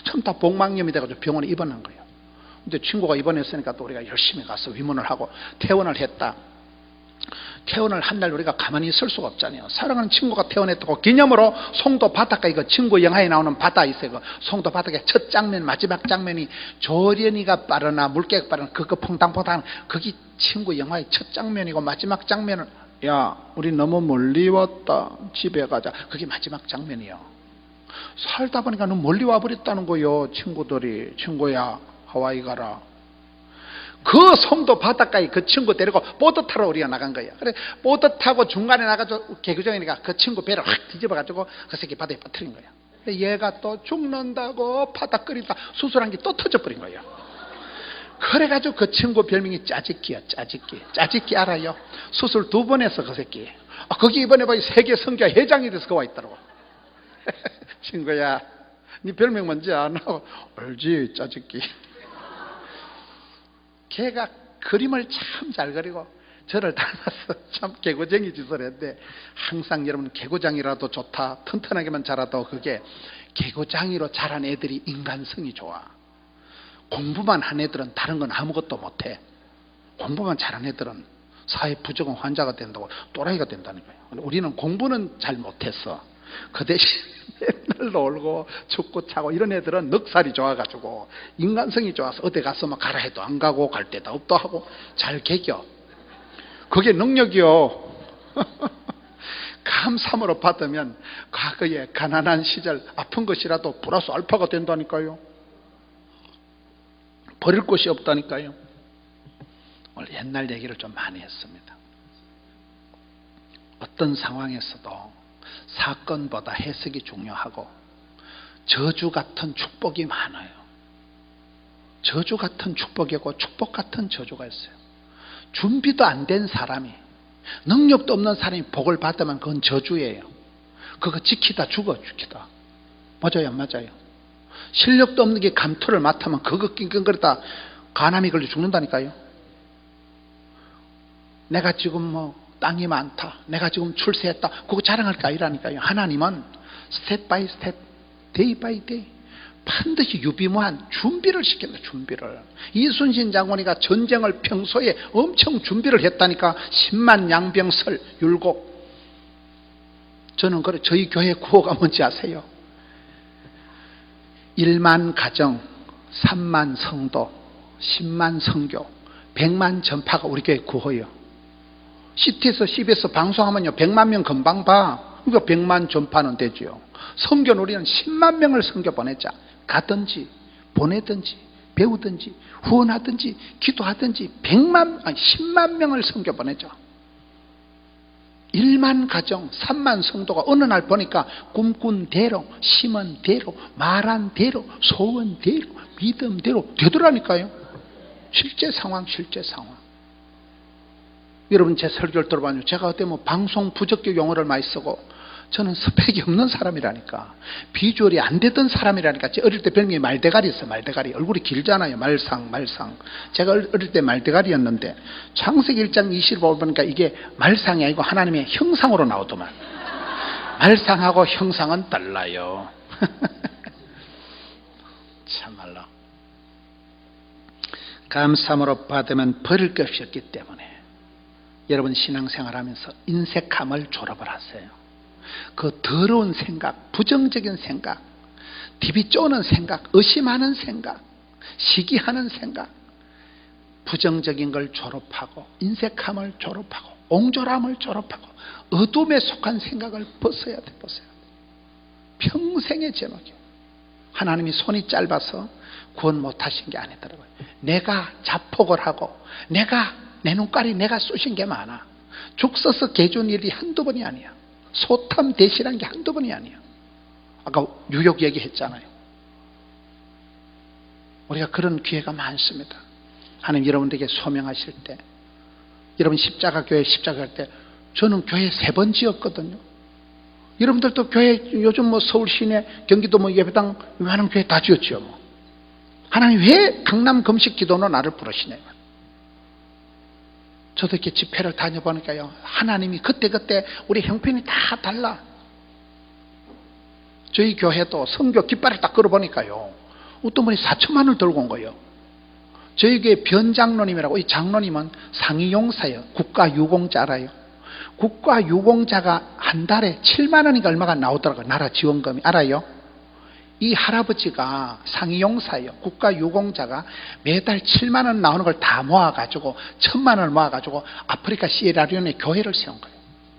Speaker 1: 참다 복막염이 돼가지고 병원에 입원한 거예요. 근데 친구가 입원했으니까 또 우리가 열심히 가서 위문을 하고 퇴원을 했다. 퇴원을 한 날 우리가 가만히 있을 수가 없잖아요. 사랑하는 친구가 퇴원했다고 기념으로 송도 바닷가 이거 친구 영화에 나오는 바다 있어요. 그 송도 바닷가 첫 장면 마지막 장면이 조련이가 빠르나 물개가 빠르나 그거 퐁당퐁당 거기 친구 영화의 첫 장면이고 마지막 장면은 야 우리 너무 멀리 왔다 집에 가자. 그게 마지막 장면이요. 살다 보니까 너무 멀리 와버렸다는 거요. 친구들이 친구야 하와이 가라. 그 송도 바닷가에 그 친구 데리고 보트 타러 우리가 나간 거예요. 그래 보트 타고 중간에 나가서 개구정이니까 그 친구 배를 확 뒤집어가지고 그 새끼 바다에 빠뜨린 거예요. 얘가 또 죽는다고 바닥거리다 수술한 게 또 터져버린 거예요. 그래가지고 그 친구 별명이 짜집기야. 짜집기 알아요? 수술 2번 했어 그 새끼. 거기 이번에 봐 세계 선교 회장이 돼서 그 와 있더라고. 친구야 네 별명 뭔지 아나? 알지 짜집기. 걔가 그림을 참 잘 그리고 저를 닮아서 참 개구쟁이 짓을 했는데, 항상 여러분 개구장이라도 좋다, 튼튼하게만 자라도 그게 개구장이로 자란 애들이 인간성이 좋아. 공부만 한 애들은 다른 건 아무것도 못해. 공부만 잘한 애들은 사회 부적응 환자가 된다고, 또라이가 된다니까요. 우리는 공부는 잘 못했어. 그 대신 맨날 놀고 죽고 차고 이런 애들은 넉살이 좋아가지고 인간성이 좋아서 어디 가서 막 가라 해도 안 가고, 갈 데도 없도 하고 잘 개겨. 그게 능력이요. 감삼으로 받으면 과거에 가난한 시절 아픈 것이라도 플러스 알파가 된다니까요. 버릴 곳이 없다니까요. 오늘 옛날 얘기를 좀 많이 했습니다. 어떤 상황에서도 사건보다 해석이 중요하고, 저주 같은 축복이 많아요. 저주 같은 축복이고 축복 같은 저주가 있어요. 준비도 안 된 사람이, 능력도 없는 사람이 복을 받으면 그건 저주예요. 그거 지키다 죽어, 지키다. 맞아요, 안 맞아요? 실력도 없는 게 감투를 맡으면 그거 낑낑거리다 간암이 걸려 죽는다니까요. 내가 지금 뭐 땅이 많다, 내가 지금 출세했다, 그거 자랑할 게 아니라니까요. 하나님은 스텝 바이 스텝, 데이 바이 데이 반드시 유비무한 준비를 시킨다. 준비를. 이순신 장군이가 전쟁을 평소에 엄청 준비를 했다니까. 10만 양병설 율곡. 저는 그래, 저희 교회 구호가 뭔지 아세요? 1만 가정, 3만 성도, 10만 성교, 100만 전파가 우리 교회 구호예요. CT에서 CBS 방송하면요 100만 명 금방 봐. 그러니까 100만 전파는 되죠. 성교는 우리는 10만 명을 성교 보내자. 가든지 보내든지 배우든지 후원하든지 기도하든지 10만 명을 성교 보내자. 1만 가정, 3만 성도가 어느 날 보니까 꿈꾼 대로, 심은 대로, 말한 대로, 소원 대로, 믿음대로 되더라니까요. 실제 상황. 여러분 제 설교를 들어봐요. 제가 그때 뭐 방송 부적격 용어를 많이 쓰고, 저는 스펙이 없는 사람이라니까. 비주얼이 안 되던 사람이라니까. 제 어릴 때 별명이 말대가리 있어요. 말대가리. 얼굴이 길잖아요. 말상. 제가 어릴 때 말대가리였는데, 창세기 1장 25절 보니까 이게 말상이 아니고 하나님의 형상으로 나오더만. 말상하고 형상은 달라요. 참말로. 감사함으로 받으면 버릴 것이 없기 때문에 여러분 신앙생활하면서 인색함을 졸업을 하세요. 그 더러운 생각, 부정적인 생각, 디비 쪼는 생각, 의심하는 생각, 시기하는 생각, 부정적인 걸 졸업하고, 인색함을 졸업하고, 옹졸함을 졸업하고, 어둠에 속한 생각을 벗어야 돼. 평생의 제목이에요. 하나님이 손이 짧아서 구원 못하신 게 아니더라고요. 내가 자폭을 하고, 내 눈깔이 내가 쑤신 게 많아. 죽 써서 개준 일이 한두 번이 아니야. 소탐 대실한 게 한두 번이 아니야. 아까 뉴욕 얘기했잖아요. 우리가 그런 기회가 많습니다. 하나님 여러분들에게 소명하실 때, 여러분 십자가 할 때, 저는 교회 3번 지었거든요. 여러분들도 교회 요즘 뭐 서울 시내, 경기도 뭐 예배당 많은 교회 다 지었죠. 뭐. 하나님 왜 강남 금식 기도로 나를 부르시냐고. 저도 이렇게 집회를 다녀보니까요, 하나님이 그때 우리 형편이 다 달라. 저희 교회도 선교 깃발을 딱 걸어보니까요, 어떤 분이 4천만 원을 들고 온 거예요. 저희 교회 변장로님이라고, 이 장로님은 상위용사예요. 국가유공자 알아요? 국가유공자가 한 달에 7만 원인가 얼마가 나오더라고요. 나라 지원금이. 알아요? 이 할아버지가 상위용사예요. 국가유공자가 매달 7만 원 나오는 걸 다 모아가지고 1,000만 원을 모아가지고 아프리카 시에라리온에 교회를 세운 거예요.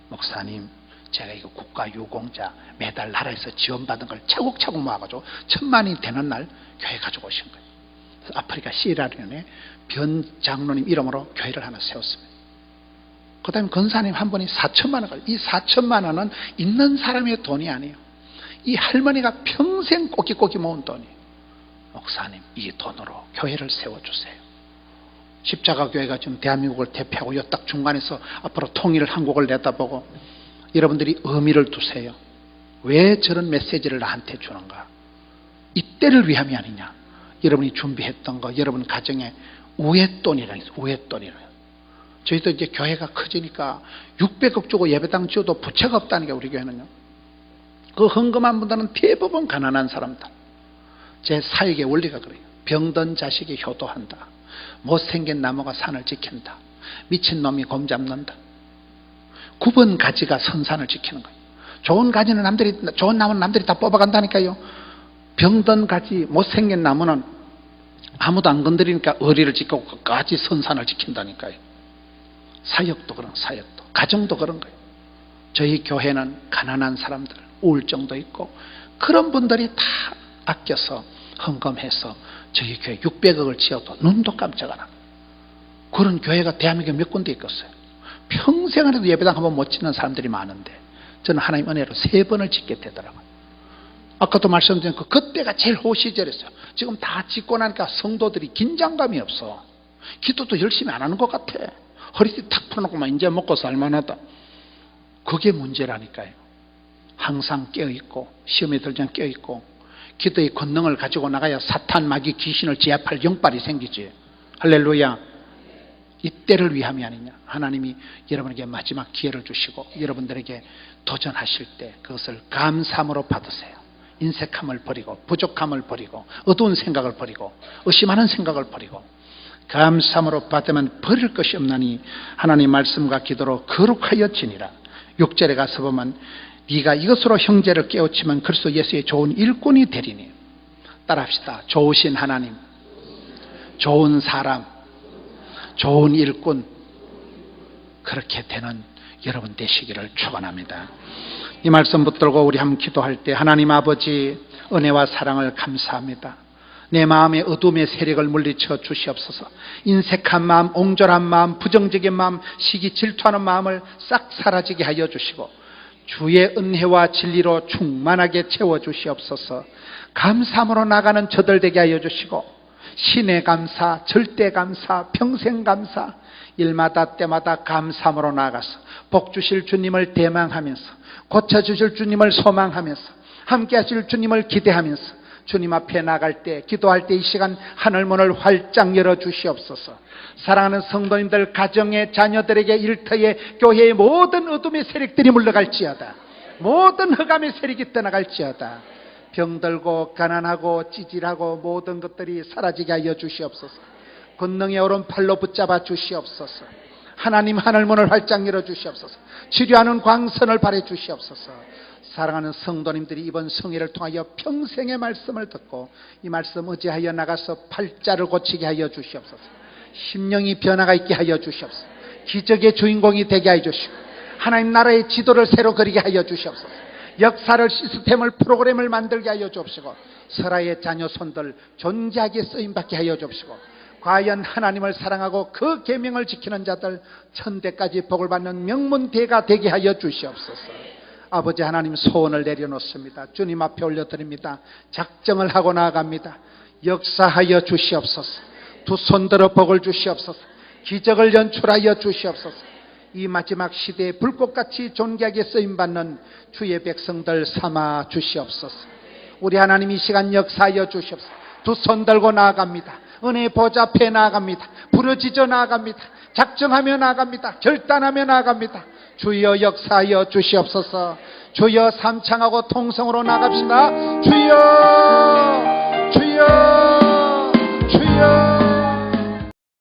Speaker 1: 목사님, 제가 이거 국가유공자 매달 나라에서 지원받은 걸 차곡차곡 모아가지고 1,000만이 되는 날 교회 가지고 오신 거예요. 그래서 아프리카 시에라리온에 변 장로님 이름으로 교회를 하나 세웠습니다. 그 다음에 권사님 한 분이 4천만 원, 이 4천만 원은 있는 사람의 돈이 아니에요. 이 할머니가 평생 꼬깃꼬깃 모은 돈이. 목사님, 이 돈으로 교회를 세워주세요. 십자가교회가 지금 대한민국을 대표하고 이 딱 중간에서 앞으로 통일 한국을 내다보고, 여러분들이 의미를 두세요. 왜 저런 메시지를 나한테 주는가? 이때를 위함이 아니냐. 여러분이 준비했던 거, 여러분 가정에 우웏돈이라는 게 있어요. 우웏돈이라는. 저희도 이제 교회가 커지니까 600억 주고 예배당 지어도 부채가 없다니까, 우리 교회는요. 그 헌금한 분들은 대부분 가난한 사람들. 제 사역의 원리가 그래요. 병든 자식이 효도한다. 못생긴 나무가 산을 지킨다. 미친 놈이 곰 잡는다. 9번 가지가 선산을 지키는 거예요. 좋은 나무는 남들이 다 뽑아간다니까요. 병든 가지, 못생긴 나무는 아무도 안 건드리니까 의리를 지키고 끝까지 선산을 지킨다니까요. 사역도 그런, 사역도, 가정도 그런 거예요. 저희 교회는 가난한 사람들, 우울증도 있고 그런 분들이 다 아껴서 헌금해서 저희 교회 600억을 지어도 눈도 깜짝 안 하고, 그런 교회가 대한민국에 몇 군데 있겠어요. 평생 안에도 예배당 한번 못 짓는 사람들이 많은데 저는 하나님 은혜로 3번을 짓게 되더라고요. 아까도 말씀드린 그때가 제일 호시절이었어요. 지금 다 짓고 나니까 성도들이 긴장감이 없어. 기도도 열심히 안 하는 것 같아. 허리띠 탁 풀어놓고만 이제 먹고 살만하다. 그게 문제라니까요. 항상 깨어있고 시험에 들지 깨어있고 기도의 권능을 가지고 나가야 사탄, 마귀, 귀신을 제압할 영빨이 생기지. 할렐루야. 이때를 위함이 아니냐. 하나님이 여러분에게 마지막 기회를 주시고 여러분들에게 도전하실 때 그것을 감사함으로 받으세요. 인색함을 버리고 부족함을 버리고 어두운 생각을 버리고 의심하는 생각을 버리고 감사함으로 받으면 버릴 것이 없나니 하나님 말씀과 기도로 거룩하여 지니라. 6절에 가서 보면 네가 이것으로 형제를 깨우치면 그리스도 예수의 좋은 일꾼이 되리니. 따라합시다. 좋으신 하나님, 좋은 사람, 좋은 일꾼, 그렇게 되는 여러분 되시기를 축원합니다. 이 말씀 붙들고 우리 함께 기도할 때, 하나님 아버지 은혜와 사랑을 감사합니다. 내 마음의 어둠의 세력을 물리쳐 주시옵소서. 인색한 마음, 옹졸한 마음, 부정적인 마음, 시기 질투하는 마음을 싹 사라지게 하여 주시고 주의 은혜와 진리로 충만하게 채워 주시옵소서. 감사함으로 나가는 저들 되게 하여 주시고 신의 감사, 절대 감사, 평생 감사, 일마다 때마다 감사함으로 나가서 복 주실 주님을 대망하면서 고쳐주실 주님을 소망하면서 함께 하실 주님을 기대하면서 주님 앞에 나갈 때, 기도할 때 이 시간 하늘문을 활짝 열어주시옵소서. 사랑하는 성도님들, 가정의 자녀들에게, 일터에, 교회의 모든 어둠의 세력들이 물러갈지어다. 모든 흑암의 세력이 떠나갈지어다. 병들고 가난하고 찌질하고 모든 것들이 사라지게 하여 주시옵소서. 권능의 오른팔로 붙잡아 주시옵소서. 하나님 하늘문을 활짝 열어주시옵소서. 치료하는 광선을 발해 주시옵소서. 사랑하는 성도님들이 이번 성회를 통하여 평생의 말씀을 듣고 이 말씀 의지하여 나가서 팔자를 고치게 하여 주시옵소서. 심령이 변화가 있게 하여 주시옵소서. 기적의 주인공이 되게 하여 주시고 하나님 나라의 지도를 새로 그리게 하여 주시옵소서. 역사를, 시스템을, 프로그램을 만들게 하여 주옵시고 설아의 자녀 손들 존재하게 쓰임받게 하여 주옵시고 과연 하나님을 사랑하고 그 계명을 지키는 자들 천대까지 복을 받는 명문대가 되게 하여 주시옵소서. 아버지 하나님, 소원을 내려놓습니다. 주님 앞에 올려드립니다. 작정을 하고 나아갑니다. 역사하여 주시옵소서. 두 손들어 복을 주시옵소서. 기적을 연출하여 주시옵소서. 이 마지막 시대에 불꽃같이 존귀하게 쓰임받는 주의 백성들 삼아 주시옵소서. 우리 하나님 이 시간 역사하여 주시옵소서. 두 손 들고 나아갑니다. 은혜 보좌 앞에 나아갑니다. 부르짖어 나아갑니다. 작정하며 나아갑니다. 결단하며 나아갑니다. 주여 역사하여 주시옵소서. 주여 삼창하고 통성으로 나갑시다. 주여, 주여.